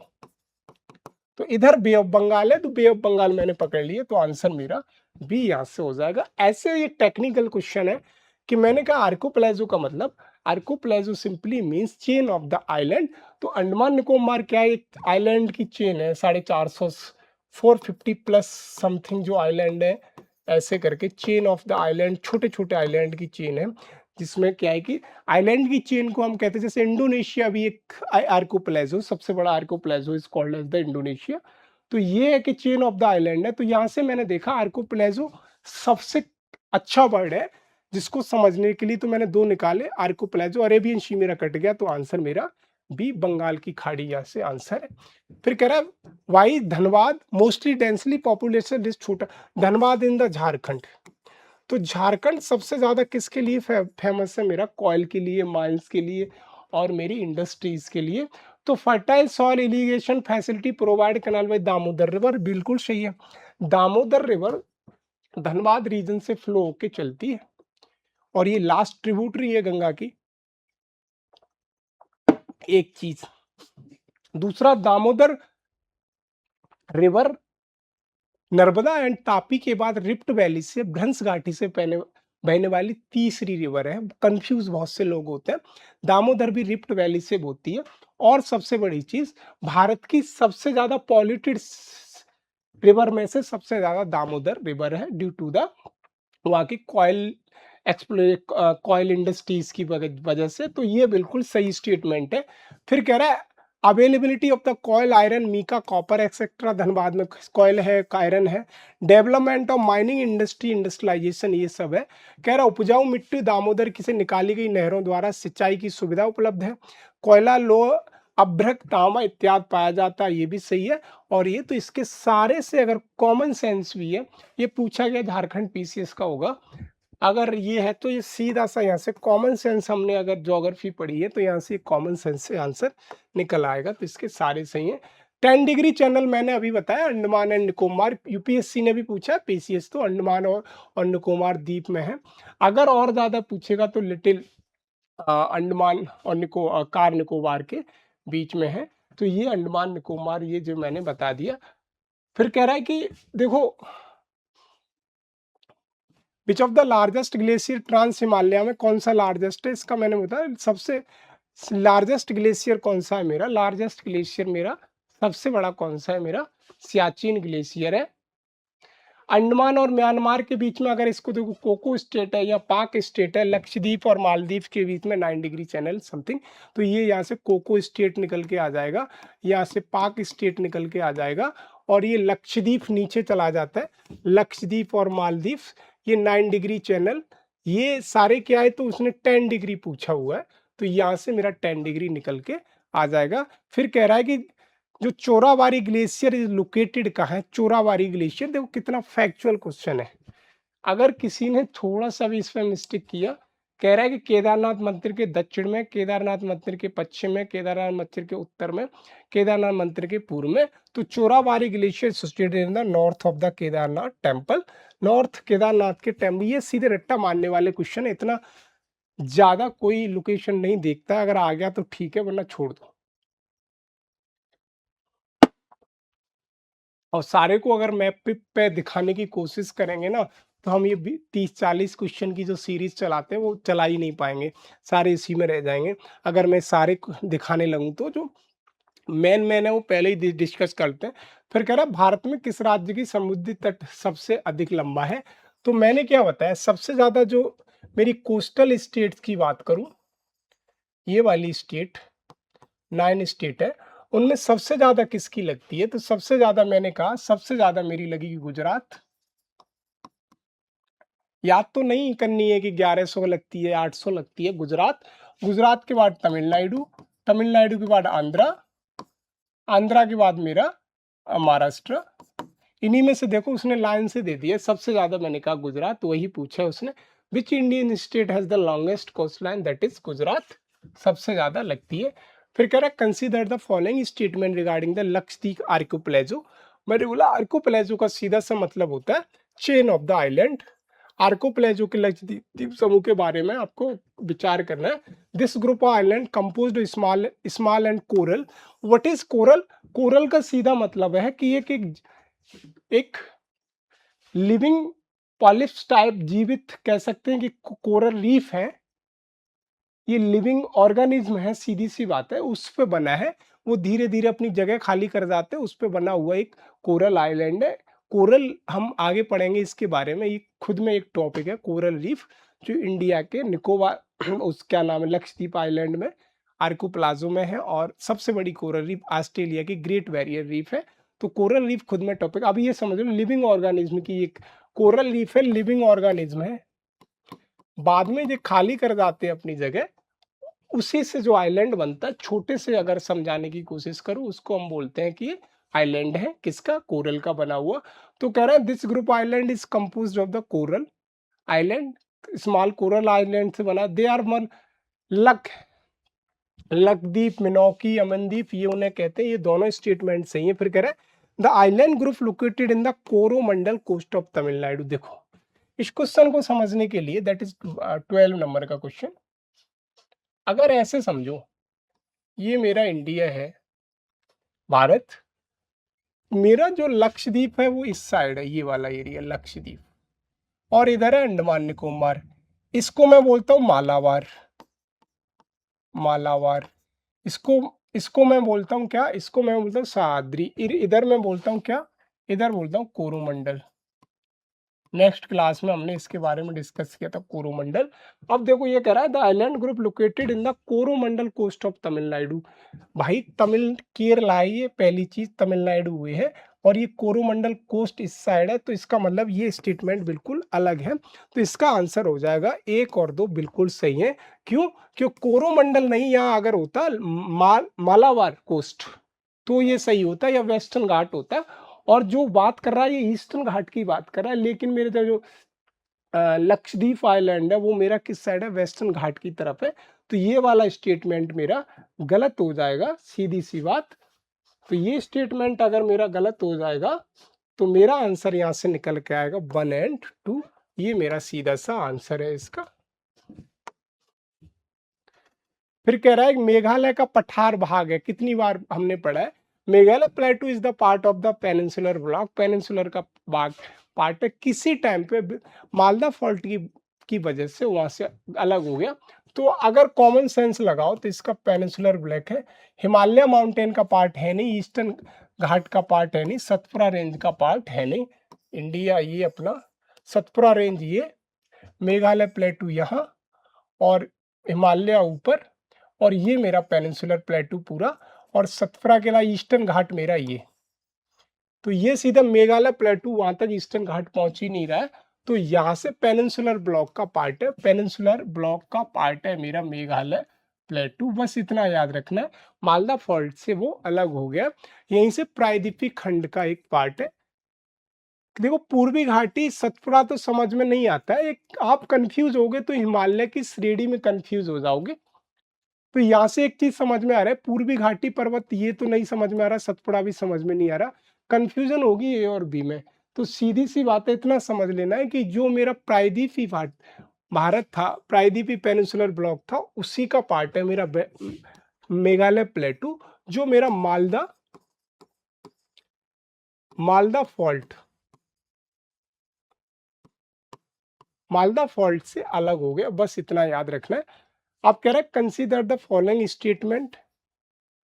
तो इधर बे ऑफ बंगाल है, तो बे ऑफ बंगाल मैंने पकड़ लिए, तो आंसर मेरा बी यहाँ से हो जाएगा। ऐसे ये टेक्निकल क्वेश्चन है कि मैंने कहा आर्कोप्लेजो का मतलब, archipelago simply means chain of the island. तो अंडमान निकोबार क्या है, एक आइलैंड की चेन है, 450 450 प्लस समथिंग जो आइलैंड है, ऐसे करके चेन ऑफ द आइलैंड, छोटे छोटे आइलैंड की चेन है। जिसमें क्या है कि आइलैंड की चेन को हम कहते हैं, जैसे इंडोनेशिया भी एक आर्कोपेलागो, सबसे बड़ा archipelago is called as the Indonesia. तो ये है कि चेन ऑफ द आइलैंड है। तो यहाँ से मैंने देखा आर्कोपेलागो सबसे अच्छा वर्ड है जिसको समझने के लिए, तो मैंने दो निकाले, आर्कोपेलागो, अरेबियन सी मेरा कट गया, तो आंसर मेरा बी, बंगाल की खाड़ी, यहाँ से आंसर है। फिर कह रहा है why Dhanbad mostly densely population is छोटा, धनबाद इन द झारखंड। तो झारखंड सबसे ज्यादा किसके लिए फेमस है मेरा, कॉयल के लिए, माइंस के लिए और मेरी इंडस्ट्रीज के लिए। तो fertile soil irrigation facility provide canal by Damodar river, बिल्कुल सही है। दामोदर रिवर धनबाद रीजन से फ्लो होके चलती है और ये लास्ट ट्रिब्यूटरी है गंगा की, एक चीज। दूसरा, दामोदर रिवर नर्मदा एंड तापी के बाद रिफ्ट वैली से, भ्रंश घाटी से बहने वाली तीसरी रिवर है। कंफ्यूज बहुत से लोग होते हैं, दामोदर भी रिफ्ट वैली से होती है। और सबसे बड़ी चीज, भारत की सबसे ज्यादा पॉल्यूटेड रिवर में से सबसे ज्यादा दामोदर रिवर है, ड्यू टू द वहाँ की कॉयल इंडस्ट्रीज की वजह से। तो ये बिल्कुल सही स्टेटमेंट है। फिर कह रहा है availability of the coal, iron, mica, copper etcetera, Dhanbad में कॉयल है, आयरन है। Development of mining industry, industrialization, ये सब है। कह रहा उपजाऊ मिट्टी दामोदर की से निकाली गई नहरों द्वारा सिंचाई की सुविधा उपलब्ध है। कोयला, लोह, अभ्रक, तांबा इत्यादि पाया जाता है, ये भी सही है। और ये तो इसके सारे से अगर कॉमन सेंस भी है, ये पूछा गया झारखंड पीसीएस का होगा, अगर ये है तो ये सीधा सा यहाँ से कॉमन सेंस, हमने अगर ज्योग्राफी पढ़ी है तो यहाँ से कॉमन सेंस से आंसर निकल आएगा। तो इसके सारे सही हैं। 10 डिग्री चैनल मैंने अभी बताया, अंडमान एंड निकोबार, यूपीएससी ने भी पूछा, पीसीएस तो अंडमान और निकोबार द्वीप में है। अगर और ज्यादा पूछेगा तो लिटिल अंडमान और कार निकोबार के बीच में है। तो ये अंडमान निकोबार, ये जो मैंने बता दिया। फिर कह रहा है कि देखो, which of the largest glacier trans Himalaya में, कौन सा लार्जेस्ट है, इसका मैंने बताया। सबसे लार्जेस्ट ग्लेशियर कौन सा है मेरा, लार्जेस्ट ग्लेशियर मेरा सबसे बड़ा कौन सा है मेरा, सियाचिन ग्लेशियर है। अंडमान और म्यांमार के बीच में अगर इसको देखो, कोको स्टेट है या पाक स्टेट है, लक्षद्वीप और मालदीव के बीच में 9 डिग्री चैनल समथिंग। तो ये यहाँ से कोको स्टेट निकल के आ जाएगा, यहाँ से पाक स्टेट निकल के आ जाएगा, और ये लक्षद्वीप नीचे चला जाता है, लक्षद्वीप और मालदीव, ये 9 डिग्री चैनल। ये सारे क्या है, तो उसने 10 डिग्री पूछा हुआ है, तो यहाँ से मेरा 10 डिग्री निकल के आ जाएगा। फिर कह रहा है कि जो चोराबाड़ी ग्लेशियर इज लोकेटेड कहाँ है, चोराबाड़ी ग्लेशियर, देखो कितना फैक्चुअल क्वेश्चन है। अगर किसी ने थोड़ा सा भी इसमें मिस्टेक किया, कह रहा है कि केदारनाथ मंदिर के दक्षिण में, केदारनाथ मंदिर के पश्चिम में, केदारनाथ मंदिर के उत्तर में, केदारनाथ मंदिर के पूर्व में, तो Chorabari glacier situated in the north of the Kedarnath temple, north Kedarnath के टेम्पल। ये सीधे रट्टा मारने वाले क्वेश्चन है, इतना ज्यादा कोई लोकेशन नहीं देखता, अगर आ गया तो ठीक है, वरना छोड़ दो। और सारे को अगर मैप पे दिखाने की कोशिश करेंगे ना, तो हम ये 30-40 क्वेश्चन की जो सीरीज चलाते हैं वो चला ही नहीं पाएंगे, सारे इसी में रह जाएंगे। अगर मैं सारे दिखाने लगूँ तो जो मेन है वो पहले ही डिस्कस करते हैं। फिर कह रहा है भारत में किस राज्य की समुद्री तट सबसे अधिक लंबा है। तो मैंने क्या बताया, सबसे ज्यादा जो मेरी कोस्टल स्टेट्स की बात करूं, ये वाली स्टेट 9 स्टेट है, उनमें सबसे ज्यादा किसकी लगती है, तो सबसे ज्यादा मैंने कहा सबसे ज्यादा मेरी लगेगी गुजरात। याद तो नहीं करनी है कि 1100 लगती है, 800 लगती है, गुजरात। गुजरात के बाद तमिलनाडु, तमिलनाडु के बाद आंध्रा, आंध्रा के बाद मेरा महाराष्ट्र। इन्हीं में से देखो उसने लाइन से दे दिया, सबसे ज्यादा मैंने कहा गुजरात, वही पूछा है उसने, which Indian state has the longest coast line, that is Gujarat, सबसे ज्यादा लगती है। फिर कह रहा है consider the following statement regarding the Lakshadweep archipelago. मैंने बोला आर्कोपेलागो का सीधा सा मतलब होता है chain of the island. Archipelago के लक्षद्वीप समूह के बारे में आपको विचार करना है। This group of island composed small small and coral. What is coral, coral का सीधा मतलब है कि एक लिविंग पॉलिप्स टाइप जीवित कह सकते हैं कि कोरल रीफ है, ये लिविंग ऑर्गेनिज्म है, सीधी सी बात है, उस पे बना है, वो धीरे धीरे अपनी जगह खाली कर जाते हैं, उस पे बना हुआ एक कोरल आइलैंड है। कोरल हम आगे पढ़ेंगे इसके बारे में, ये खुद में एक टॉपिक है कोरल रीफ, जो इंडिया के निकोबार उस क्या नाम है लक्षद्वीप आइलैंड में आर्कोप्लाजो में है, और सबसे बड़ी कोरल रीफ ऑस्ट्रेलिया की ग्रेट बैरियर रीफ है। तो कोरल रीफ खुद में टॉपिक, अब ये समझ लो लिविंग ऑर्गेनिज्म की एक कोरल रीफ है, लिविंग ऑर्गेनिज्म है, बाद में ये खाली कर जाते हैं अपनी जगह, उसी से जो आइलैंड बनता है, छोटे से अगर समझाने की कोशिश करूं उसको हम बोलते हैं कि आइलैंड है किसका, कोरल का बना हुआ। तो कह रहा है this group island is composed of the coral island, small coral island से बना, दे आर लक लक्षद्वीप, मिनोकी, अमनदीप, ये उन्हें कहते हैं, ये दोनों स्टेटमेंट सही है। फिर कह रहा है the island group located in the Coromandel coast of Tamil Nadu. देखो इस क्वेश्चन को समझने के लिए, दैट इज 12 नंबर का क्वेश्चन, अगर ऐसे समझो ये मेरा इंडिया है, भारत, मेरा जो लक्षद्वीप है वो इस साइड है, ये वाला एरिया लक्षद्वीप, और इधर है अंडमान निकोबार, इसको मैं बोलता हूँ मालाबार, मालाबार, इसको इसको मैं बोलता हूँ क्या, इसको मैं बोलता हूँ सह्याद्री, इधर मैं बोलता हूँ क्या, इधर बोलता हूँ कोरोमंडल। नेक्स्ट क्लास में हमने इसके बारे में डिस्कस किया था कोरोमंडल। अब देखो ये कह रहा है the island group located in the Coromandel coast of Tamil Nadu. भाई तमिल केरला है, ये पहली चीज तमिलनाडु हुई है, और ये कोरोमंडल कोस्ट इस साइड है, तो इसका मतलब ये स्टेटमेंट बिल्कुल अलग है। तो इसका आंसर हो जाएगा 1 और 2 बिल्कुल सही है। क्यों? क्यों कोरोमंडल नहीं, यहाँ अगर होता मालाबार कोस्ट तो ये सही होता, या वेस्टर्न घाट होता। और जो बात कर रहा है ये ईस्टर्न घाट की बात कर रहा है, लेकिन मेरे जो लक्षद्वीप आइलैंड है वो मेरा किस साइड है, वेस्टर्न घाट की तरफ है। तो ये वाला स्टेटमेंट मेरा गलत हो जाएगा, सीधी सी बात। तो ये स्टेटमेंट अगर मेरा गलत हो जाएगा तो मेरा आंसर यहाँ से निकल के आएगा 1 और 2, ये मेरा सीधा सा आंसर है इसका। फिर कह रहा है मेघालय का पठार भाग है, कितनी बार हमने पढ़ा है, Meghalaya प्लेटू is the part of the peninsular block, peninsular का भाग पार्ट है, किसी टाइम पे मालदा फॉल्ट की वजह से वहां से अलग हो गया। तो अगर कॉमन सेंस लगाओ तो इसका पेनिनसुलर ब्लॉक है, हिमालय माउंटेन का पार्ट है नहीं, ईस्टर्न घाट का पार्ट है नहीं, सतपुरा रेंज का पार्ट है नहीं, इंडिया ये अपना सतपुरा रेंज ये, मेघालय प्लेटू यहाँ, और हिमालय ऊपर, और ये मेरा पेनिनसुलर प्लेटू पूरा, और सतपुरा के अलावा ईस्टर्न घाट मेरा ये। तो ये सीधा मेघालय प्लेटू, वहां तक ईस्टर्न घाट पहुंच ही नहीं रहा है, तो यहाँ से पेनिनसुलर ब्लॉक का पार्ट है, पेनिनसुलर ब्लॉक का पार्ट है मेरा मेघालय प्लेटू, बस इतना याद रखना है। मालदा फॉल्ट से वो अलग हो गया, यहीं से प्रायद्वीपीय खंड का एक पार्ट है। देखो पूर्वी घाटी सतपुरा तो समझ में नहीं आता है, एक आप कंफ्यूज होगे तो हिमालय की श्रेणी में कंफ्यूज हो जाओगे। तो यहाँ से एक चीज समझ में आ रहा है, पूर्वी घाटी पर्वत ये तो नहीं समझ में आ रहा, सतपुड़ा भी समझ में नहीं आ रहा, कंफ्यूजन होगी ए और बी में। तो सीधी सी बात है, इतना समझ लेना है कि जो मेरा प्रायद्वीपीय भारत था, प्रायद्वीपीय पेनिनसुलर ब्लॉक था, उसी का पार्ट है मेरा मेघालय प्लेटू, जो मेरा मालदा फॉल्ट से अलग हो गया, बस इतना याद रखना है। आप कह रहे हैं कंसीडर द फॉलोइंग स्टेटमेंट,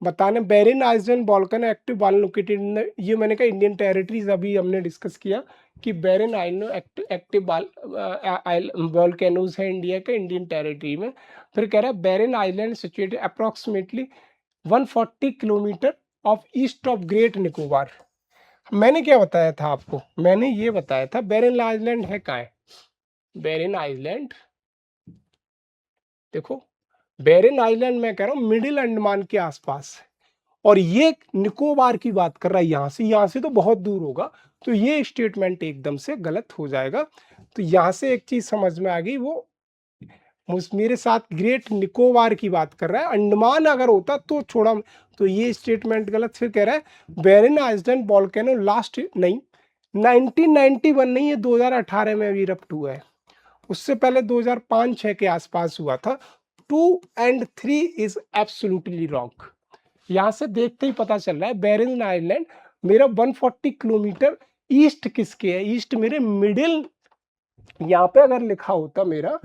बताने Barren island volcano active volcano located in the, ये मैंने कहा इंडियन टेरिटरीज, अभी हमने डिस्कस किया कि बेरिन एक्टिव वॉल्केनोज है इंडिया के इंडियन टेरिटरी में। फिर कह रहा है Barren island situated approximately 140 kilometre of east of great Nicobar. मैंने क्या बताया था आपको, मैंने ये बताया था बेरिन आइलैंड है कहाँ है, बेरिन आइलैंड देखो, बेरिन आइलैंड मैं कह रहा हूँ मिडिल अंडमान के आसपास है, और ये निकोबार की बात कर रहा है, यहाँ से तो बहुत दूर होगा, तो ये स्टेटमेंट एकदम से गलत हो जाएगा। तो यहाँ से एक चीज समझ में आ गई, वो मेरे साथ ग्रेट निकोबार की बात कर रहा है, अंडमान अगर होता तो छोड़ा, तो ये स्टेटमेंट गलत। फिर कह रहा है बेरिन आइसलैंड वॉल्केनो लास्ट नहीं 1991 नहीं, ये 2018 में अभी इरप्ट हुआ है, उससे पहले 2005-6 के आसपास हुआ था। 2 और 3 इज एब्सोल्युटली रॉन्ग। यहाँ से देखते ही पता चल रहा है बेरिन आइलैंड मेरा 140 किलोमीटर ईस्ट किसके है, ईस्ट मेरे मिडिल, यहाँ पे अगर लिखा होता मेरा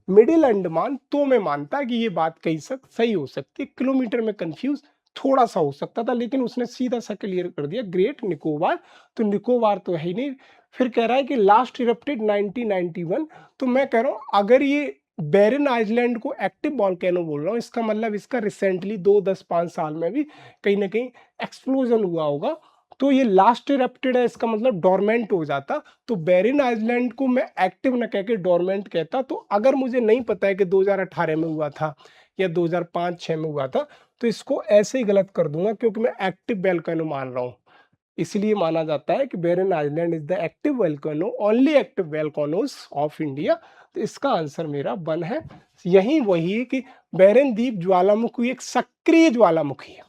मिडिल अंडमान तो मैं मानता कि ये बात कहीं सही हो सकती है, किलोमीटर में कंफ्यूज थोड़ा सा हो सकता था, लेकिन उसने सीधा सा क्लियर कर दिया ग्रेट निकोबार, तो निकोबार तो है ही नहीं। फिर कह रहा है कि लास्ट इरप्टेड 1991, तो मैं कह रहा हूँ अगर ये बैरन आइलैंड को एक्टिव वॉल्केनो बोल रहा हूँ, इसका मतलब इसका रिसेंटली 2, 10, 5 साल में भी कहीं ना कहीं एक्सप्लोजन हुआ होगा। तो ये लास्ट इरप्टेड है, इसका मतलब डोरमेंट हो जाता, तो बैरन आइलैंड को मैं एक्टिव न कह के डोरमेंट कहता। तो अगर मुझे नहीं पता है कि 2018 में हुआ था या 2005-6 में हुआ था, तो इसको ऐसे ही गलत कर दूंगा, क्योंकि मैं एक्टिव वोल्केनो मान रहा हूँ। इसलिए माना जाता है कि Barren island is the active volcano, only active volcanoes of India. तो इसका आंसर मेरा 1 है। यही वही है कि बैरन द्वीप ज्वालामुखी एक सक्रिय ज्वालामुखी है।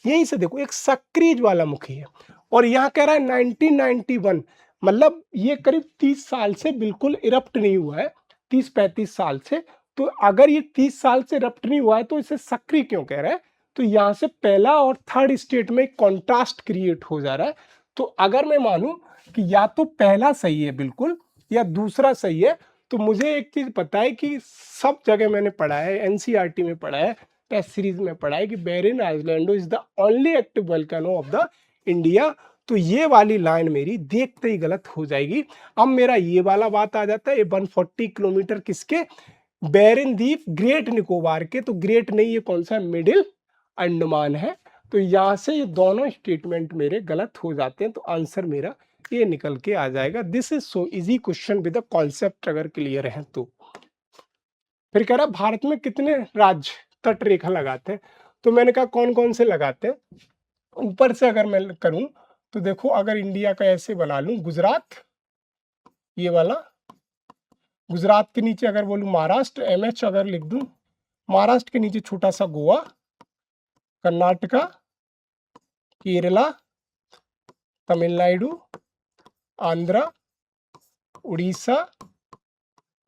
यहीं से देखो, एक सक्रिय ज्वालामुखी है, और यहाँ कह रहा है 1991, मतलब ये करीब 30 साल से बिल्कुल इरप्ट नहीं हुआ है, 30-35 साल से। तो अगर ये 30 साल से इरप्ट नहीं हुआ है, तो इसे सक्रिय क्यों कह रहा है? तो यहाँ से पहला और थर्ड स्टेट में कॉन्ट्रास्ट क्रिएट हो जा रहा है। तो अगर मैं मानूं कि या तो पहला सही है बिल्कुल, या दूसरा सही है, तो मुझे एक चीज पता है कि सब जगह मैंने पढ़ा है, एनसीईआरटी में पढ़ा है, टेस्ट सीरीज में पढ़ा है कि Barren island is the only active volcano of the India. तो ये वाली लाइन मेरी देखते ही गलत हो जाएगी। अब मेरा ये वाला बात आ जाता है, ये 140 किलोमीटर किसके? बैरन द्वीप ग्रेट निकोबार के। तो ग्रेट नहीं, ये कौन सा? मिडिल अंडमान है। तो यहां से ये दोनों स्टेटमेंट मेरे गलत हो जाते हैं, तो आंसर मेरा ये निकल के आ जाएगा। This is so easy question with the concept अगर क्लियर है तो। फिर कह रहा भारत में कितने राज्य तट रेखा लगाते हैं? तो मैंने कहा कौन कौन से लगाते हैं। ऊपर से अगर मैं करूं तो देखो, अगर इंडिया का ऐसे बना लूं, गुजरात, ये वाला गुजरात के नीचे अगर बोलूं महाराष्ट्र, MH अगर लिख दूं, महाराष्ट्र के नीचे छोटा सा गोवा, कर्नाटका, केरला, तमिलनाडु, आंध्रा, उड़ीसा,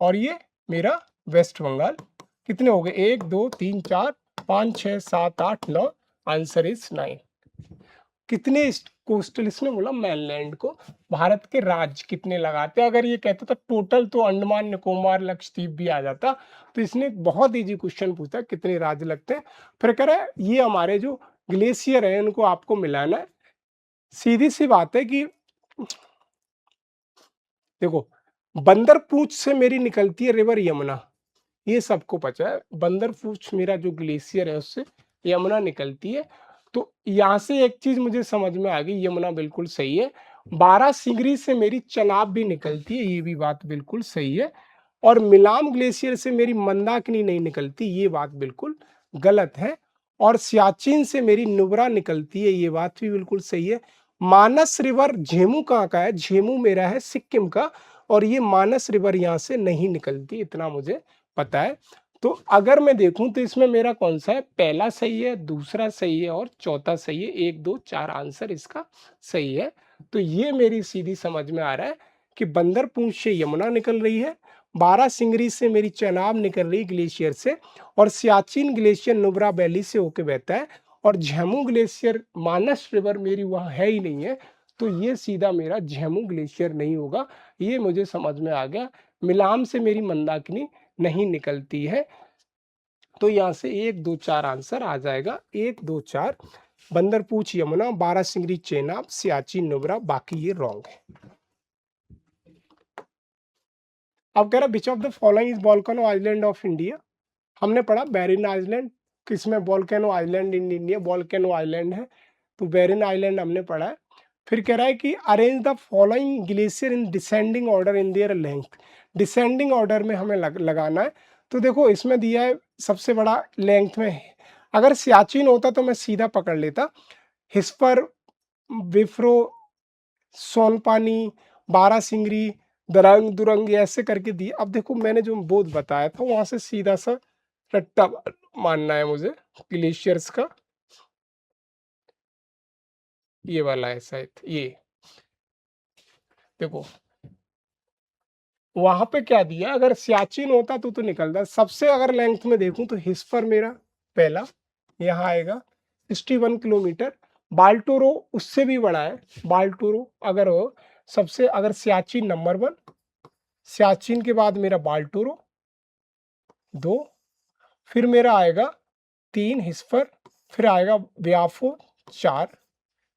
और ये मेरा वेस्ट बंगाल। कितने हो गए? 1, 2, 3, 4, 5, 6, 7, 8, 9। Answer is 9। कितने कोस्टल, इसने बोला मैनलैंड को भारत के राज्य कितने लगाते हैं। अगर ये कहता था टोटल, तो अंडमान निकोबार लक्षद्वीप भी आ जाता। तो इसने एक बहुत इजी क्वेश्चन पूछा, कितने राज्य लगते हैं। फिर कह रहा है ये हमारे जो ग्लेशियर है इनको आपको मिलाना है। सीधी सी बात है कि देखो, बंदर पूंछ से मेरी निकलती है रिवर यमुना, ये सबको पता है। बंदर पूंछ मेरा जो ग्लेशियर है उससे यमुना निकलती है। तो यहाँ से एक चीज मुझे समझ में आ गई, यमुना बिल्कुल सही है। 12 सिंगरी से मेरी चनाब भी निकलती है, ये भी बात बिल्कुल सही है। और मिलाम ग्लेशियर से मेरी मंदाकिनी नहीं निकलती, ये बात बिल्कुल गलत है। और सियाचिन से मेरी नुब्रा निकलती है, ये बात भी बिल्कुल सही है। मानस रिवर झेमू कहाँ का है? झेमू मेरा है सिक्किम का, और ये मानस रिवर यहाँ से नहीं निकलती, इतना मुझे पता है। तो अगर मैं देखूं तो इसमें मेरा कौन सा है? पहला सही है, दूसरा सही है, और चौथा सही है। 1, 2, 4 आंसर इसका सही है। तो ये मेरी सीधी समझ में आ रहा है कि बंदर पूंछ से यमुना निकल रही है, 12 सिंगरी से मेरी चेनाब निकल रही ग्लेशियर से, और सियाचिन ग्लेशियर नुब्रा वैली से होके बहता है, और झेमू ग्लेशियर मानस रिवर मेरी वहां है ही नहीं है। तो ये सीधा मेरा झेमू ग्लेशियर नहीं होगा, ये मुझे समझ में आ गया। मिलाम से मेरी मंदाकिनी नहीं निकलती है। तो यहाँ से 1, 2, 4 आंसर आ जाएगा। 1, 2, 4 बंदरपूछ यमुना, 12 सिंगरी चेनाब, सियाचिन नुब्रा, बाकी ये रॉन्ग है। अब कह रहा विच of the following is volcano island of India. हमने पढ़ा बैरिन आइलैंड, किसमें? Volcano island in India, volcano island है, तो बैरिन आइलैंड हमने पढ़ा है। फिर कह रहा है कि arrange the following glacier in descending order in their length. Descending order में हमें लगाना है। तो देखो इसमें दिया है सबसे बड़ा लेंथ में है। अगर सियाचिन होता तो मैं सीधा पकड़ लेता, हिस्पर, विफ्रो, सोनपानी, बारासिंगरी, दरंग दुरंग, ऐसे करके दिए। अब देखो मैंने जो बोध बताया था वहां से सीधा सा रट्टा मानना है मुझे ग्लेशियर्स का। ये वाला है शायद, ये देखो वहां पे क्या दिया, अगर सियाचिन होता तो निकलता। सबसे अगर लेंथ में देखूं तो हिस्पर मेरा पहला यहाँ आएगा 61 किलोमीटर। बाल्टोरो उससे भी बड़ा है, बाल्टोरो अगर हो सबसे, अगर सियाचिन नंबर 1, सियाचिन के बाद मेरा बाल्टोरो 2, फिर मेरा आएगा 3 हिस्पर, फिर आएगा व्याफो 4,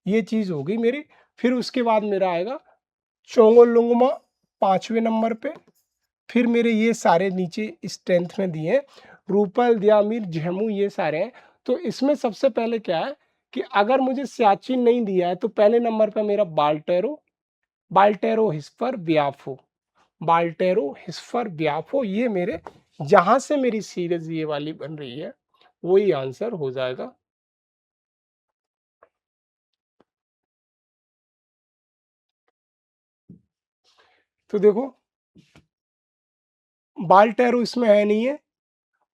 ये चीज़ हो गई मेरी। फिर उसके बाद मेरा आएगा चोंगोलुंगमा 5वें नंबर पे। फिर मेरे ये सारे नीचे स्ट्रेंथ में दिए हैं, रूपल, दियामीर, झेमू, ये सारे हैं। तो इसमें सबसे पहले क्या है कि अगर मुझे सियाचिन नहीं दिया है तो पहले नंबर पे मेरा बाल्टेरो, बाल्टेरो हिस्पर ब्याफो, बाल्टेरो हिस्पर ब्याफो, ये मेरे जहां से मेरी सीरीज ये वाली बन रही है वही आंसर हो जाएगा। तो देखो बाल्टेरो इसमें है नहीं है,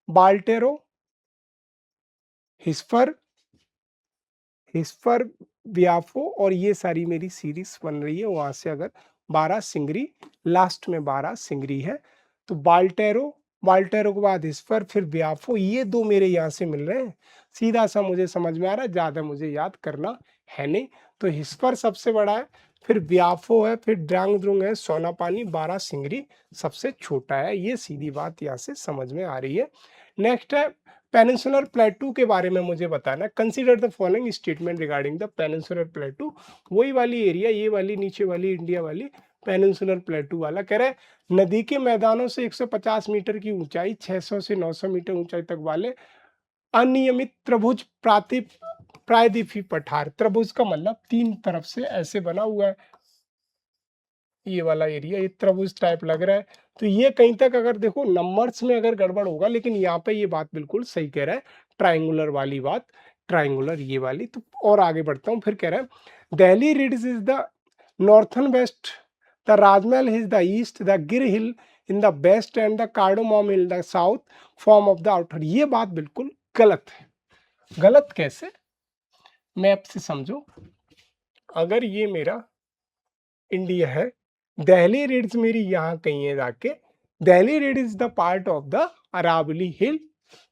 बाल्टेरो हिस्पर, हिस्पर ब्याफो, और ये सारी मेरी सीरीज बन रही है। वहां से अगर 12 सिंगरी, लास्ट में 12 सिंगरी है, तो बाल्टेरो, बाल्टेरो के बाद हिस्पर, फिर ब्याफो, ये दो मेरे यहाँ से मिल रहे हैं। सीधा सा मुझे समझ में आ रहा है, ज्यादा मुझे याद करना है नहीं। तो हिस्पर सबसे बड़ा है, फिर ब्याफो है, फिर ड्रांग द्रुंग है, सोना पानी, 12 सिंगरी सबसे छोटा है। ये सीधी बात यहाँ से समझ में आ रही है। नेक्स्ट है पेनिनसुलर प्लेटू के बारे में मुझे बताना। Consider the following statement regarding the peninsular प्लेटू। वही वाली एरिया, ये वाली नीचे वाली इंडिया वाली पेनिनसुलर प्लेटू वाला कह रहा है, नदी के मैदानों से 150 मीटर की ऊंचाई, 600 से 900 मीटर ऊंचाई तक वाले अनियमित त्रिभुज प्रायद्वीपीय पठार। त्रिभुज का मतलब 3 तरफ से ऐसे बना हुआ है, ये वाला एरिया, ये त्रिभुज टाइप लग रहा है। तो ये कहीं तक अगर देखो नंबर्स में अगर गड़बड़ होगा, लेकिन यहाँ पे ये बात बिल्कुल सही कह रहा है, ट्राइंगुलर वाली बात, ट्राइंगुलर ये वाली। तो और आगे बढ़ता हूँ, फिर कह रहा है Delhi ridges is the northern west, the Rajmahal is the east, the Gir hill in the west and the cardamom hill the south form of the outer. ये बात बिल्कुल गलत है। गलत कैसे, मैप से समझो। अगर ये मेरा इंडिया है, दिल्ली रिड्स मेरी यहाँ कहीं है जाके, Delhi ridge is the part of the Aravalli hill.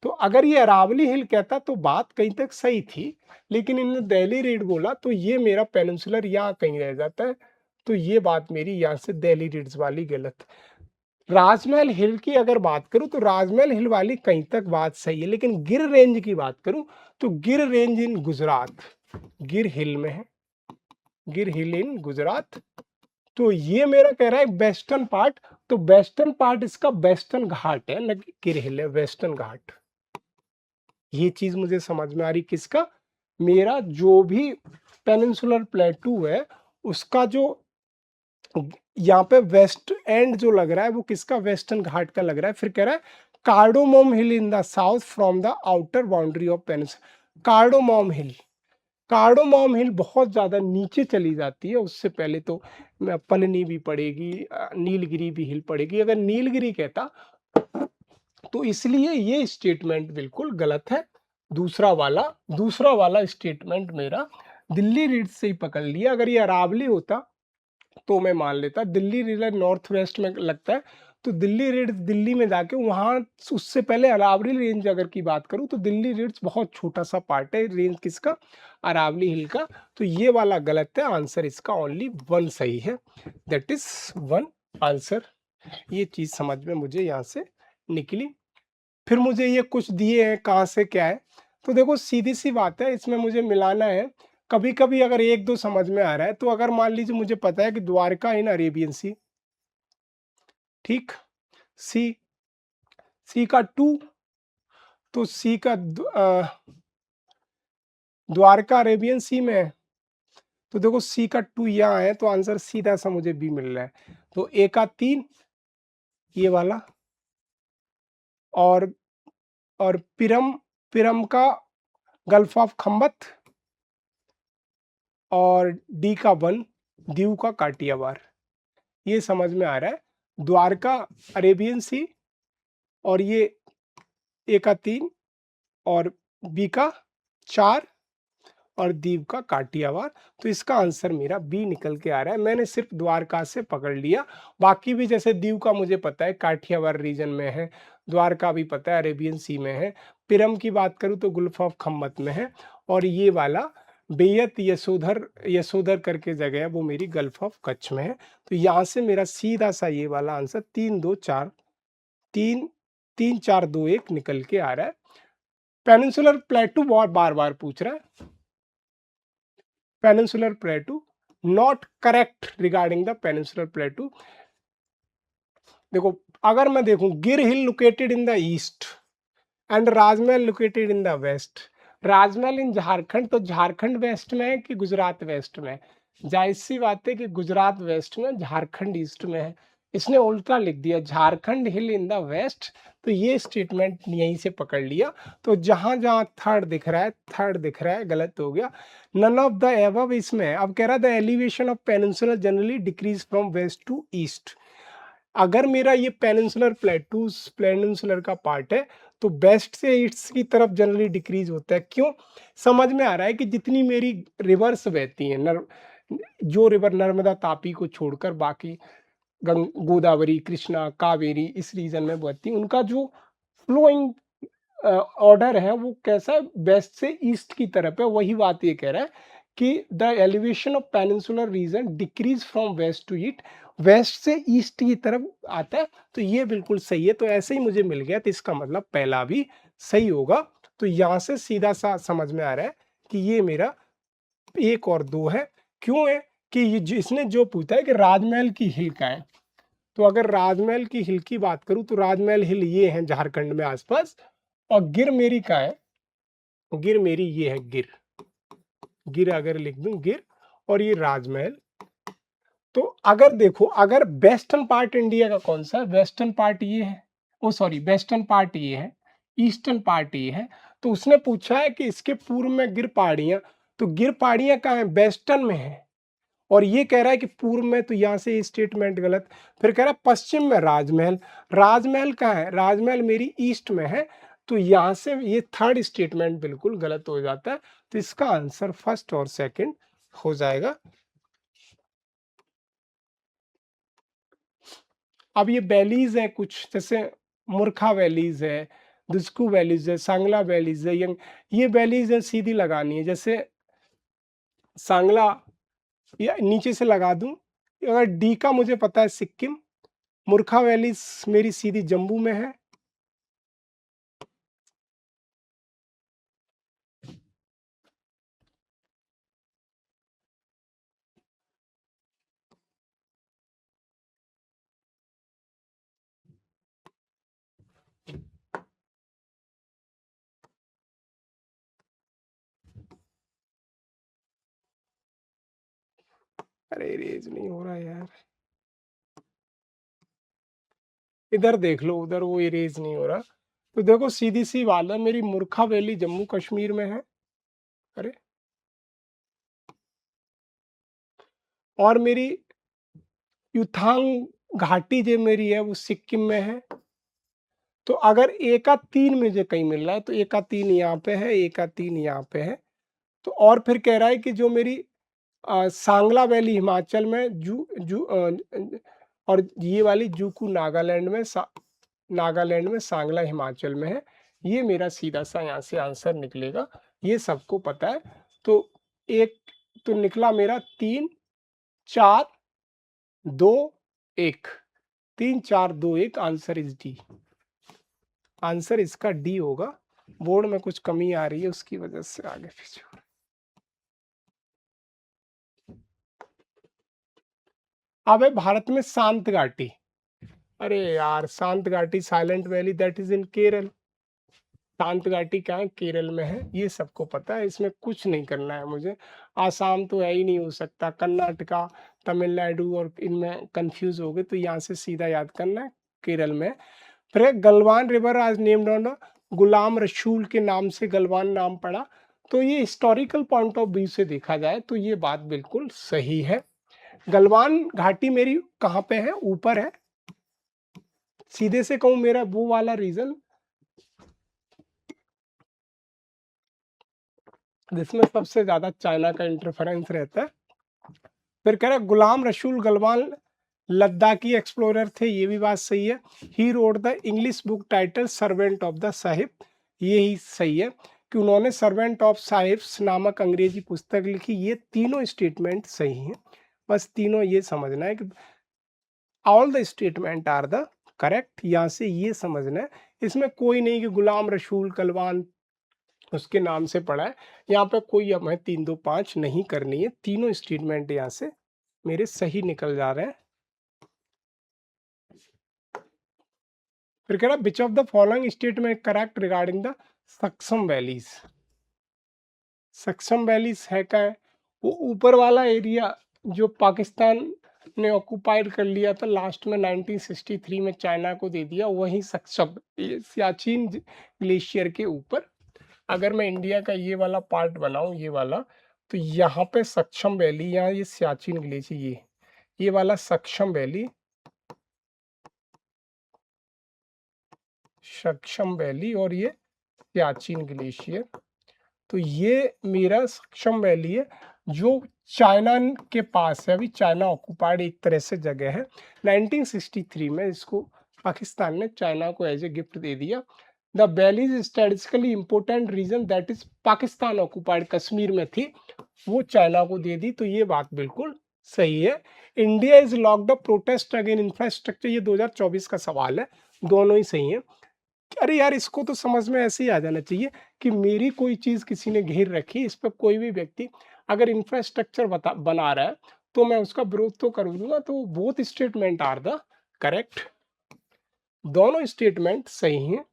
तो अगर ये अरावली हिल कहता तो बात कहीं तक सही थी, लेकिन इन्होंने दिल्ली रिड बोला तो ये मेरा पेनिनसुलर यहाँ कहीं रह जाता है। तो ये बात मेरी यहाँ से दिल्ली रिड्स वाली गलत। राजमहल हिल की अगर बात करूं तो राजमहल हिल वाली कहीं तक बात सही है, लेकिन गिर रेंज की बात करूं तो गिर रेंज इन गुजरात, गिर हिल में है, गिर हिल इन गुजरात। तो ये मेरा कह रहा है वेस्टर्न पार्ट, तो वेस्टर्न पार्ट इसका वेस्टर्न घाट है, न कि गिर हिल है, वेस्टर्न घाट। ये चीज मुझे समझ में आ रही, किसका, मेरा जो भी पेनिनसुलर प्लेटू है उसका जो यहाँ पे वेस्ट एंड जो लग रहा है वो किसका, वेस्टर्न घाट का लग रहा है। फिर कह रहा है cardamom hill in the south from the outer boundary of peninsula. Cardamom hill, cardamom hill बहुत ज्यादा नीचे चली जाती है, उससे पहले तो पलनी भी पड़ेगी, नीलगिरी भी हिल पड़ेगी। अगर नीलगिरी कहता तो इसलिए ये स्टेटमेंट बिल्कुल गलत है। दूसरा वाला स्टेटमेंट मेरा दिल्ली रीड से ही पकड़ लिया। अगर ये अरावली होता तो मैं मान लेता, दिल्ली रीड नॉर्थ वेस्ट में लगता है, तो दिल्ली रीड दिल्ली में जाके वहां, उससे पहले अरावली रेंज अगर की बात करूं तो दिल्ली रीड्स बहुत छोटा सा पार्ट है रेंज किसका, अरावली हिल का। तो ये वाला गलत है, आंसर इसका ओनली 1 सही है, दैट इज 1 आंसर। ये चीज समझ में मुझे यहाँ से निकली। फिर मुझे ये कुछ दिए हैं कहाँ से क्या है, तो देखो सीधी सी बात है, इसमें मुझे मिलाना है। कभी कभी अगर एक दो समझ में आ रहा है, तो अगर मान लीजिए मुझे पता है कि द्वारका इन अरेबियन सी, ठीक, सी, सी का 2, तो सी का द्वारका अरेबियन सी में है, तो देखो सी का 2 यहाँ है, तो आंसर सीधा सा मुझे बी मिल रहा है। तो ए का 3 ये वाला, और पिरम, पिरम का गल्फ ऑफ खम्बत, और डी का 1 दीव का काटियावार। ये समझ में आ रहा है, द्वारका अरेबियन सी, और ये ए का 3 और बी का 4 और दीव का काटियावार। तो इसका आंसर मेरा बी निकल के आ रहा है। मैंने सिर्फ द्वारका से पकड़ लिया, बाकी भी जैसे दीव का मुझे पता है काठियावाड़ रीजन में है, द्वारका भी पता है अरेबियन सी में है, पिरम की बात करूँ तो गुल्फ ऑफ खम्मत में है, और ये वाला बेयत यशोधर, यशोधर करके जगह है वो मेरी गल्फ ऑफ कच्छ में है। तो यहाँ से मेरा सीधा सा ये वाला आंसर 3 2 4 3 3 4 2 1 निकल के आ रहा है। पेनिनसुलर प्लेटू बहुत बार-बार पूछ रहा है। Peninsular plateau not correct regarding the peninsular plateau. देखो, अगर मैं देखूं Gir hill located in the east and Rajmahal located in the west. Rajmahal in Jharkhand, तो झारखंड वेस्ट में है कि गुजरात वेस्ट में है? जाहिर सी बात है कि गुजरात वेस्ट में, झारखंड ईस्ट में है। इसने उल्टा लिख दिया, झारखंड हिल इन द वेस्ट, तो ये स्टेटमेंट यहीं से पकड़ लिया। तो जहां जहां थर्ड दिख रहा है, थर्ड दिख रहा है, गलत हो गया। नन ऑफ द एबव इसमें है। अब कह रहा है the elevation of peninsula generally decreases from west to east. अगर मेरा ये पेनिनसुलर प्लेटूस पेनिनसुलर का पार्ट है, तो वेस्ट से ईस्ट की तरफ जनरली डिक्रीज होता है। क्यों? समझ में आ रहा है कि जितनी मेरी रिवर्स बहती हैं, जो रिवर नर्मदा तापी को छोड़कर बाकी गोदावरी, कृष्णा, कावेरी इस रीजन में बहती हैं, उनका जो फ्लोइंग ऑर्डर है वो कैसा है, वेस्ट से ईस्ट की तरफ है। वही बात ये कह रहा है कि the elevation of peninsular region decreases from west to east, west से ईस्ट की तरफ आता है। तो ये बिल्कुल सही है। तो ऐसे ही मुझे मिल गया, तो इसका मतलब पहला भी सही होगा। तो यहां से सीधा सा समझ में आ रहा है कि ये मेरा 1 और 2 है। क्यों है कि ये इसने जो पूछा है कि राजमहल की हिल का है, तो अगर राजमहल की हिल की बात करूं तो राजमहल हिल ये है झारखंड में आसपास, और गिर मेरी का है, गिर मेरी ये है, गिर, गिर अगर लिख दूं गिर, और ये राजमहल। तो अगर देखो, अगर वेस्टर्न पार्ट इंडिया का कौन सा है, वेस्टर्न पार्ट ये है, ओ सॉरी वेस्टर्न पार्ट ये है, ईस्टर्न पार्ट ये है। तो उसने पूछा है कि इसके पूर्व में गिर पहाड़ियां, तो गिर पहाड़ियां कहाँ है, वेस्टर्न में है। और ये कह रहा है कि पूर्व में, तो यहां से स्टेटमेंट गलत। फिर कह रहा है पश्चिम में राजमहल, राजमहल कहाँ है, राजमहल मेरी ईस्ट में है। तो यहां से ये थर्ड स्टेटमेंट बिल्कुल गलत हो जाता है। तो इसका आंसर फर्स्ट और सेकंड हो जाएगा। अब ये वैलीज है कुछ, जैसे मुरखा वैलीज है, दुस्कू वैलीज है, सांगला वैलीज है, ये वैलीज है, सीधी लगानी है। जैसे सांगला या नीचे से लगा दूं, अगर डी का मुझे पता है सिक्किम, मुरखा वैली मेरी सीधी जम्मू में है। अरे रेज नहीं हो रहा यार, इधर देख लो, उधर वो इरेज नहीं हो रहा। तो देखो सीधी सी बात है, मेरी मुरखा वैली जम्मू कश्मीर में है। अरे, और मेरी युथांग घाटी जो मेरी है वो सिक्किम में है। तो अगर एका तीन मुझे कहीं मिल रहा है, तो एका तीन यहाँ पे है, एका तीन यहाँ पे है। तो और फिर कह रहा है कि जो मेरी सांगला वैली हिमाचल में, जू जू और ये वाली जूकू नागालैंड में, नागालैंड में, सांगला हिमाचल में है। ये मेरा सीधा सा यहाँ से आंसर निकलेगा, ये सबको पता है। तो एक तो निकला मेरा 3 4 2 1, 3 4 2 1, आंसर इज डी। आंसर इसका डी होगा। बोर्ड में कुछ कमी आ रही है, उसकी वजह से आगे पीछे हो रहा है। अब है भारत में शांत घाटी। अरे यार, शांत घाटी silent valley that is in Kerala. शांत घाटी क्या है, केरल में है, ये सबको पता है, इसमें कुछ नहीं करना है मुझे। आसाम तो है ही नहीं हो सकता, कर्नाटका, तमिलनाडु और इनमें कंफ्यूज हो गए, तो यहाँ से सीधा याद करना है, केरल में। फिर गलवान रिवर आज नेम्ड ऑन गुलाम रसूल के नाम से गलवान नाम पड़ा। तो ये हिस्टोरिकल पॉइंट ऑफ व्यू से देखा जाए तो ये बात बिल्कुल सही है। गलवान घाटी मेरी कहाँ पे है, ऊपर है। सीधे से कहूँ, मेरा वो वाला रीजन जिसमें सबसे ज्यादा चाइना का इंटरफेरेंस रहता है। फिर कह रहा है गुलाम रसूल गलवान लद्दाखी एक्सप्लोरर थे, ये भी बात सही है। He wrote the English book title servant of the Sahib, ये ही सही है कि उन्होंने सर्वेंट ऑफ साहिब्स नामक अंग्रेजी पुस्तक लिखी। ये तीनों स्टेटमेंट सही हैं। बस तीनों ये समझना है कि all the statement are the correct, यहाँ से ये समझना है। इसमें कोई नहीं कि गुलाम रसूल गलवान उसके नाम से पड़ा है। यहाँ पे कोई हमें 3, 2, 5 नहीं करनी है, तीनों स्टेटमेंट यहाँ से मेरे सही निकल जा रहे हैं। फिर कह रहा है which of the following statement correct regarding the सक्सम वैलीज। सक्सम वैलीज है क्या है? वो ऊपर वाला एरिया जो पाकिस्तान ने ऑक्युपाइड कर लिया था लास्ट में 1963 में, चाइना को दे दिया, वही सक्सम, ये सियाचिन ग्लेशियर के ऊपर। अगर मैं इंडिया का ये वाला पार्ट बनाऊं, ये वाला, तो यहाँ पे सक्सम वैली, यहाँ ये सियाचिन ग्लेशियर, ये वाला सक्सम वैली, सक्सम वैली, और ये सियाचिन ग्लेशियर। तो ये मेरा सक्सम वैली है जो चाइना के पास है। अभी चाइना ऑक्युपाइड एक तरह से जगह है। 1963 में इसको पाकिस्तान ने चाइना को एज ए गिफ्ट दे दिया। The valley is strategically important region that is Pakistan occupied, Kashmir में थी, वो चाइना को दे दी। तो ये बात बिल्कुल सही है। India is locked up protest again infrastructure, ये 2024 का सवाल है, दोनों ही सही है। अरे यार, इसको तो समझ में ऐसे ही आ जाना चाहिए कि मेरी कोई चीज किसी ने घेर रखी, इस पर कोई भी व्यक्ति अगर इंफ्रास्ट्रक्चर बना रहा है तो मैं उसका विरोध तो करूंगा। तो both statement are the correct, दोनों स्टेटमेंट सही हैं।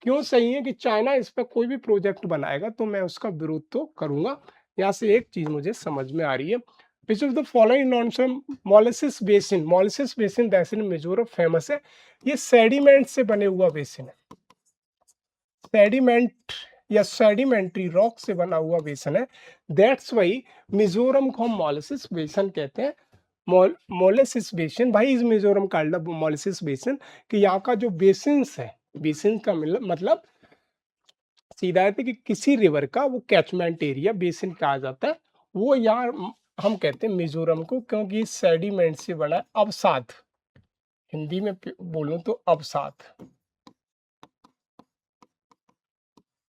क्यों सही है? कि चाइना इस पर कोई भी प्रोजेक्ट बनाएगा तो मैं उसका विरोध तो करूंगा। यहाँ से एक चीज मुझे समझ में आ रही है, which of the following non molasses basin, molasses basin basin Mizoram famous है। ये सेडिमेंट से बने हुआ बेसिन है, सेडिमेंट या सेडिमेंट्री रॉक से बना हुआ बेसन है। दैट्स वाई मिजोरम को हम मोलिसिस बेसन कहते हैं। मोलिसिस बेसिन, भाई इस मिजोरम का मोलिसिस बेसिन, कि यहाँ का जो बेसिन्स है, बेसिन का मतलब सीधा है कि किसी रिवर का वो कैचमेंट एरिया बेसिन कहा जाता है। वो यहाँ हम कहते हैं मिजोरम को, क्योंकि सेडिमेंट से बना है। अवसाद, हिंदी में बोलूं तो अवसाद,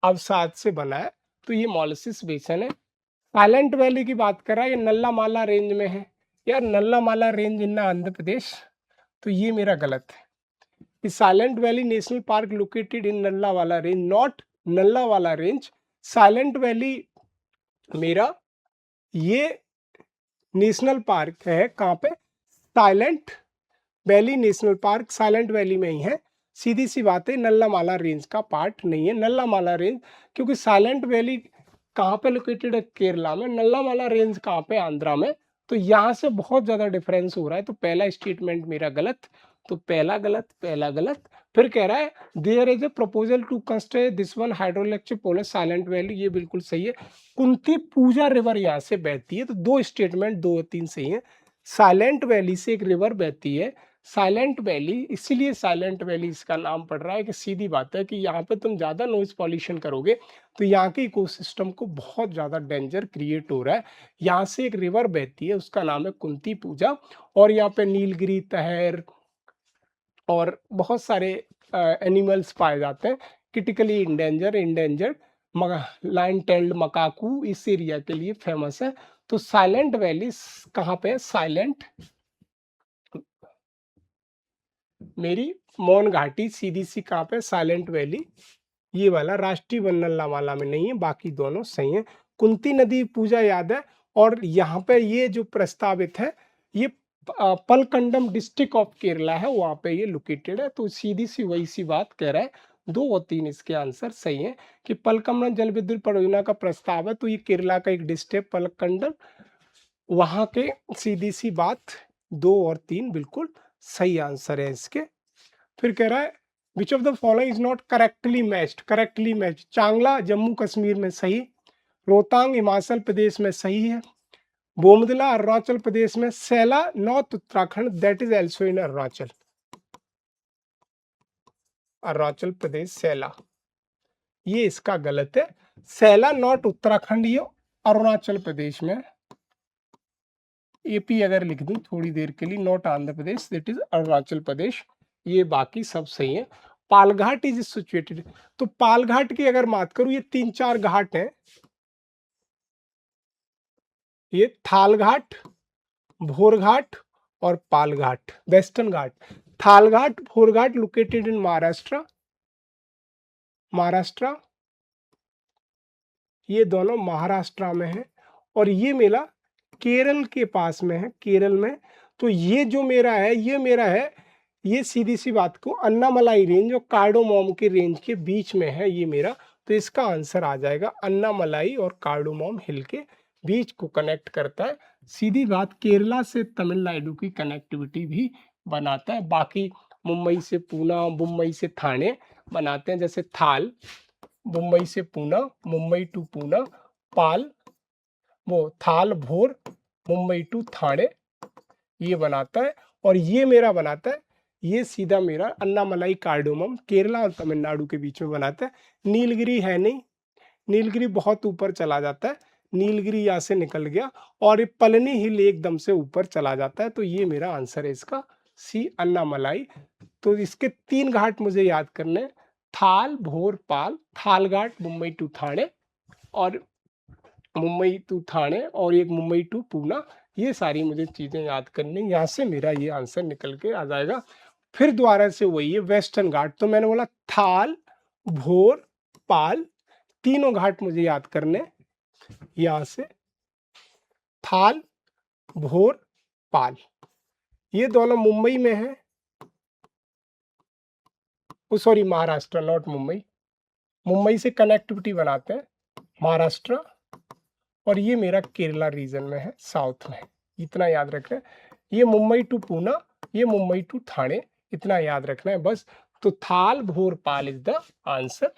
अवसाद से बना है, तो ये मोलिसिस बेसन है। साइलेंट वैली की बात कर रहा है, ये नल्ला माला रेंज में है। यार नल्ला माला रेंज इन आंध्र प्रदेश, तो ये मेरा गलत है। Silent valley national park located in नल्ला वाला रेंज, नॉट नल्ला वाला रेंज। साइलेंट वैली मेरा ये नेशनल पार्क है, कहाँ पे? Silent valley national park silent valley में ही है। सीधी सी बात है, नल्ला माला रेंज का पार्ट नहीं है नल्ला माला रेंज, क्योंकि साइलेंट वैली कहाँ पे लोकेटेड है? केरला में। नल्ला माला रेंज कहाँ पे? आंध्रा में। तो यहाँ से बहुत ज्यादा डिफरेंस हो रहा है। तो पहला स्टेटमेंट मेरा गलत, तो पहला गलत, पहला गलत। फिर कह रहा है there is a proposal to construct this one hydroelectric project silent valley, ये बिल्कुल सही है। कुंती पूजा रिवर यहाँ से बहती है, तो दो स्टेटमेंट, 2 और 3 सही है। साइलेंट वैली से एक रिवर बहती है, साइलेंट वैली, इसीलिए साइलेंट वैली इसका नाम पड़ रहा है। कि सीधी बात है कि यहाँ पे तुम ज्यादा नॉइज पॉल्यूशन करोगे तो यहाँ के इकोसिस्टम को बहुत ज्यादा डेंजर क्रिएट हो रहा है। यहाँ से एक रिवर बहती है, उसका नाम है कुंती पूजा, और यहाँ पे नीलगिरी, तहर और बहुत सारे एनिमल्स पाए जाते हैं, क्रिटिकली इंडेंजर्ड लाइन टेल्ड मकाकू इस एरिया के लिए फेमस है। तो साइलेंट वैली कहाँ पे है? साइलेंट मेरी मौन घाटी सीधी सी कहाँ पे? साइलेंट वैली, ये वाला राष्ट्रीय वन नल्ला वाला में नहीं है, बाकी दोनों सही है। कुंती नदी पूजा याद है, और यहाँ पे ये जो प्रस्तावित है ये पलकंडम डिस्ट्रिक्ट ऑफ केरला है, वहां पे ये लोकेटेड है। तो सीधी सी वही सी बात कह रहा है, 2 और 3 इसके आंसर सही है। कि पलकमन जल विद्युत परियोजना का प्रस्ताव है, तो ये केरला का एक डिस्ट्रिक्ट पलकंडम, वहां के, सीधी सी बात 2 और 3 बिल्कुल सही आंसर है इसके। फिर कह रहा है which of the following is not correctly matched, correctly matched, चांगला जम्मू कश्मीर में सही, रोहतांग हिमाचल प्रदेश में सही है, बोमदिला अरुणाचल प्रदेश में, Sela north Uttarakhand that is also in Arunachal, Arunachal Pradesh Sela, ये इसका गलत है। सैला नॉर्थ उत्तराखंड, ये अरुणाचल प्रदेश में। एपी अगर लिख दूं थोड़ी देर के लिए, not Andhra Pradesh, that is Arunachal Pradesh, ये बाकी सब सही है। पालघाट इज सिचुएटेड, तो पालघाट की अगर बात करूं, ये 3-4 घाट हैं, ये थालघाट, भोरघाट और Palghat, western Ghat. Thalghat, Bhorghat located in Maharashtra, Maharashtra, ये दोनों महाराष्ट्र में है और ये मेरा केरल के पास में है, केरल में। तो ये जो मेरा है ये मेरा है, ये सीधी सी बात को अन्नामलाई रेंज और कार्डोमोम के रेंज के बीच में है ये मेरा। तो इसका आंसर आ जाएगा अन्नामलाई और कार्डोमोम हिल के बीच को कनेक्ट करता है। सीधी बात, केरला से तमिलनाडु की कनेक्टिविटी भी बनाता है। बाकी मुंबई से पूना, मुंबई से थाने बनाते हैं, जैसे थाल, मुंबई से पूना, मुंबई टू पूना, पाल, वो थाल भोर, मुंबई टू थाने, ये बनाता है। और ये मेरा बनाता है, ये सीधा मेरा अन्नामलाई कार्डोमम केरला और तमिलनाडु के बीच में बनाता है। नीलगिरी है नहीं, नीलगिरी बहुत ऊपर चला जाता है, नीलगिरी यहाँ से निकल गया और ये पलनी हिल एकदम से ऊपर चला जाता है। तो ये मेरा आंसर है इसका सी, अन्नामलाई। तो इसके 3 घाट मुझे याद करने, थाल भोर पाल, थाल घाट मुंबई टू थाने और मुंबई टू थाने और एक मुंबई टू पूना, ये सारी मुझे चीज़ें याद करनी। यहाँ से मेरा ये आंसर निकल के आ जाएगा। फिर दोबारा से वही है वेस्टर्न घाट। तो मैंने बोला थाल भोर पाल, तीनों घाट मुझे याद करने। यहाँ से थाल भोर पाल, ये दोनों मुंबई में है, सॉरी महाराष्ट्र, नॉट मुंबई। मुंबई से कनेक्टिविटी बनाते हैं महाराष्ट्र, और ये मेरा केरला रीजन में है, साउथ में। इतना याद रखना है। ये मुंबई टू पूना, ये मुंबई टू थाने, इतना याद रखना है बस। तो थाल भोर पाल इज द आंसर।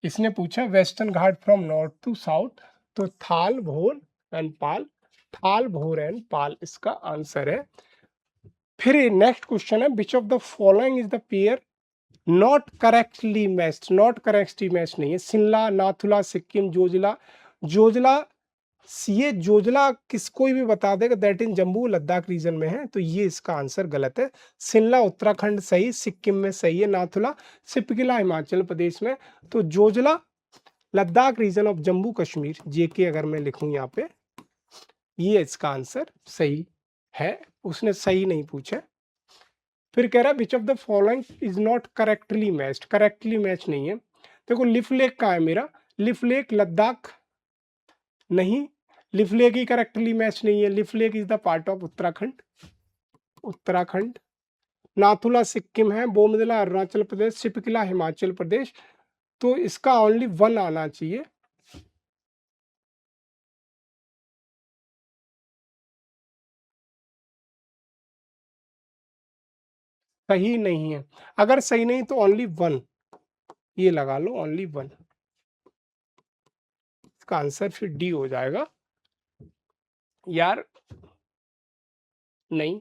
इसने पूछा western Ghat from north to south, तो थाल भोर एंड पाल, थाल भोर एंड पाल इसका आंसर है। फिर नेक्स्ट क्वेश्चन है, which of the following is the pair not correctly matched. Not correctly match नहीं है, शिमला, नाथुला, सिक्किम, जोजिला। जोजिला, ये जोजिला कोई भी बता देगा that in Jammu Ladakh region में है, तो ये इसका आंसर गलत है। शिमला उत्तराखंड सही, सिक्किम में सही है, नाथुला सिपकिला हिमाचल प्रदेश में। तो जोजिला लद्दाख रीजन ऑफ जम्मू कश्मीर, जेके अगर मैं लिखूं यहाँ पे, ये इसका आंसर सही है। उसने सही नहीं पूछा। फिर कह रहा है which of the following is not correctly matched. Correctly match नहीं है। देखो लिफ लेक कहाँ है मेरा, लिफ लेक लद्दाख नहीं, लिफ लेक ही करेक्टली मैच नहीं है। लिफ lake is the part of Uttarakhand, Uttarakhand. Nathula Sikkim है, बोमदिला अरुणाचल प्रदेश, सिपकिला हिमाचल प्रदेश। तो इसका ओनली 1 आना चाहिए। सही नहीं है, अगर सही नहीं तो ओनली 1 ये लगा लो, ओनली 1। इसका आंसर फिर डी हो जाएगा यार। नहीं,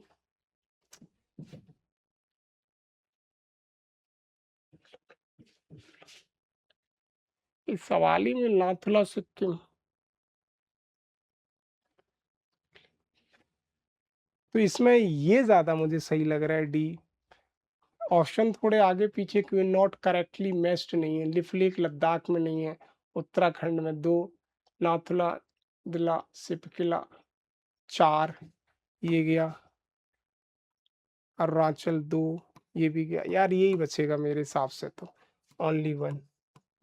इस सवाल ही में नाथुला सिक्किम, तो इसमें ये ज्यादा मुझे सही लग रहा है डी। ऑप्शन थोड़े आगे पीछे क्यों, नॉट करेक्टली मैच्ड नहीं है। लिफ लेक लद्दाख में नहीं है, उत्तराखंड में 2, नाथुला दिला सिपकिला 4, ये गया, अरुणाचल 2, ये भी गया यार। यही बचेगा मेरे हिसाब से तो, ओनली 1।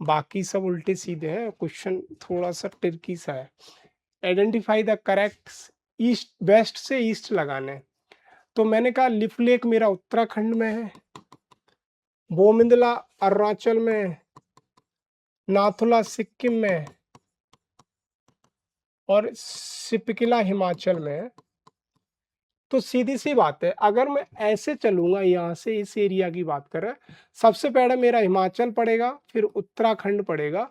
बाकी सब उल्टे सीधे हैं, क्वेश्चन थोड़ा सा ट्रिकी सा है। Identify the correct, east, west से ईस्ट लगाने हैं। तो मैंने कहा लिफ लेक मेरा उत्तराखंड में है, बोमिंदला अरुणाचल में, नाथुला सिक्किम में और सिपकिला हिमाचल में। तो सीधी सी बात है, अगर मैं ऐसे चलूंगा, यहाँ से इस एरिया की बात कर रहा है, सबसे पहले मेरा हिमाचल पड़ेगा, फिर उत्तराखंड पड़ेगा,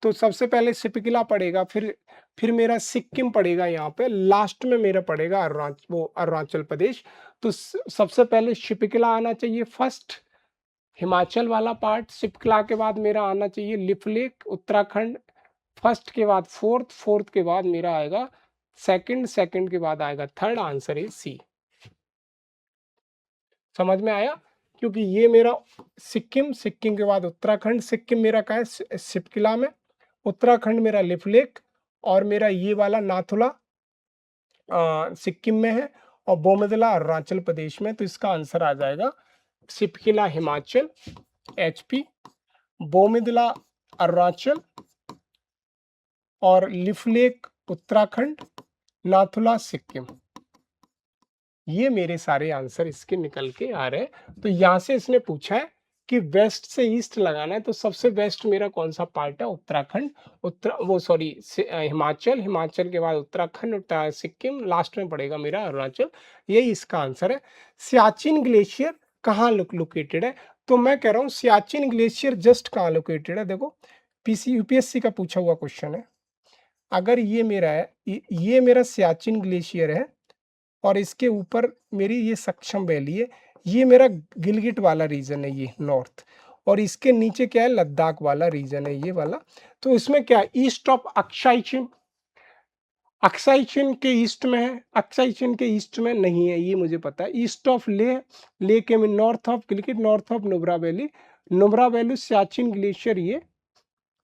तो सबसे पहले सिपकिला पड़ेगा, फिर मेरा सिक्किम पड़ेगा, यहाँ पे लास्ट में मेरा पड़ेगा अरुणाचल प्रदेश। तो सबसे पहले सिपकिला आना चाहिए फर्स्ट, हिमाचल वाला पार्ट। सिपकिला के बाद मेरा आना चाहिए लिफ लेक उत्तराखंड, फर्स्ट के बाद फोर्थ, फोर्थ के बाद मेरा आएगा सेकंड, सेकंड के बाद आएगा थर्ड। आंसर इज सी। समझ में आया? क्योंकि ये मेरा सिक्किम, सिक्किम के बाद उत्तराखंड, सिक्किम मेरा का है सिपकिला में, उत्तराखंड मेरा लिफ लेक, और मेरा ये वाला नाथुला सिक्किम में है, और बोमदिला अरुणाचल प्रदेश में। तो इसका आंसर आ जाएगा सिपकिला हिमाचल एचपी, बोमिदिला अरुणाचल, और लिफलेक उत्तराखंड, नाथुला सिक्किम। ये मेरे सारे आंसर इसके निकल के आ रहे हैं। तो यहाँ से इसने पूछा है कि वेस्ट से ईस्ट लगाना है, तो सबसे वेस्ट मेरा कौन सा पार्ट है? उत्तराखंड, हिमाचल, हिमाचल के बाद उत्तराखंड, सिक्किम, लास्ट में पड़ेगा मेरा अरुणाचल। यही इसका आंसर है। सियाचिन ग्लेशियर कहाँ लोकेटेड है? तो मैं कह रहा हूँ सियाचिन ग्लेशियर जस्ट कहाँ लोकेटेड है? देखो यूपीएससी का पूछा हुआ क्वेश्चन है। अगर ये मेरा है, ये मेरा सियाचिन ग्लेशियर है और इसके ऊपर मेरी ये सक्षम वैली है, ये मेरा गिलगिट वाला रीजन है, ये नॉर्थ, और इसके नीचे क्या है? लद्दाख वाला रीजन है, ये वाला। तो इसमें क्या है? ईस्ट ऑफ अक्साई चिन, अक्साई चिन के ईस्ट में है, अक्साई चिन के ईस्ट में नहीं है, ये मुझे पता है। ईस्ट ऑफ ले, ले के में north of Gilgit, north of Nubra valley, Nubra valley Siachen glacier ये,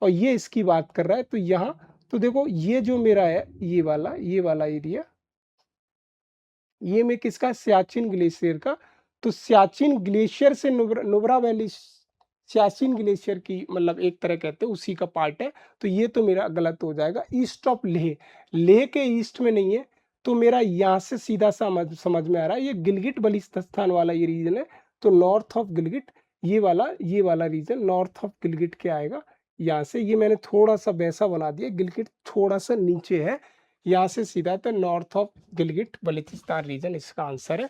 और ये इसकी बात कर रहा है। तो यहाँ तो देखो ये जो मेरा है ये वाला एरिया, ये मैं किसका? सियाचिन ग्लेशियर का। तो सियाचिन ग्लेशियर से नुब्रा वैली सियाचिन ग्लेशियर की मतलब एक तरह कहते हैं उसी का पार्ट है। तो ये तो मेरा गलत हो जाएगा। ईस्ट ऑफ लेह, लेह के ईस्ट में नहीं है, तो मेरा यहाँ से सीधा समझ में आ रहा है ये गिलगिट बल्तिस्तान वाला ये रीजन है। तो नॉर्थ ऑफ गिलगिट, ये वाला रीजन नॉर्थ ऑफ गिलगिट के आएगा। यहाँ से ये मैंने थोड़ा सा वैसा बना दिया, गिलगिट थोड़ा सा नीचे है, यहाँ से सीधा तो north of Gilgit Baltistan region इसका आंसर है।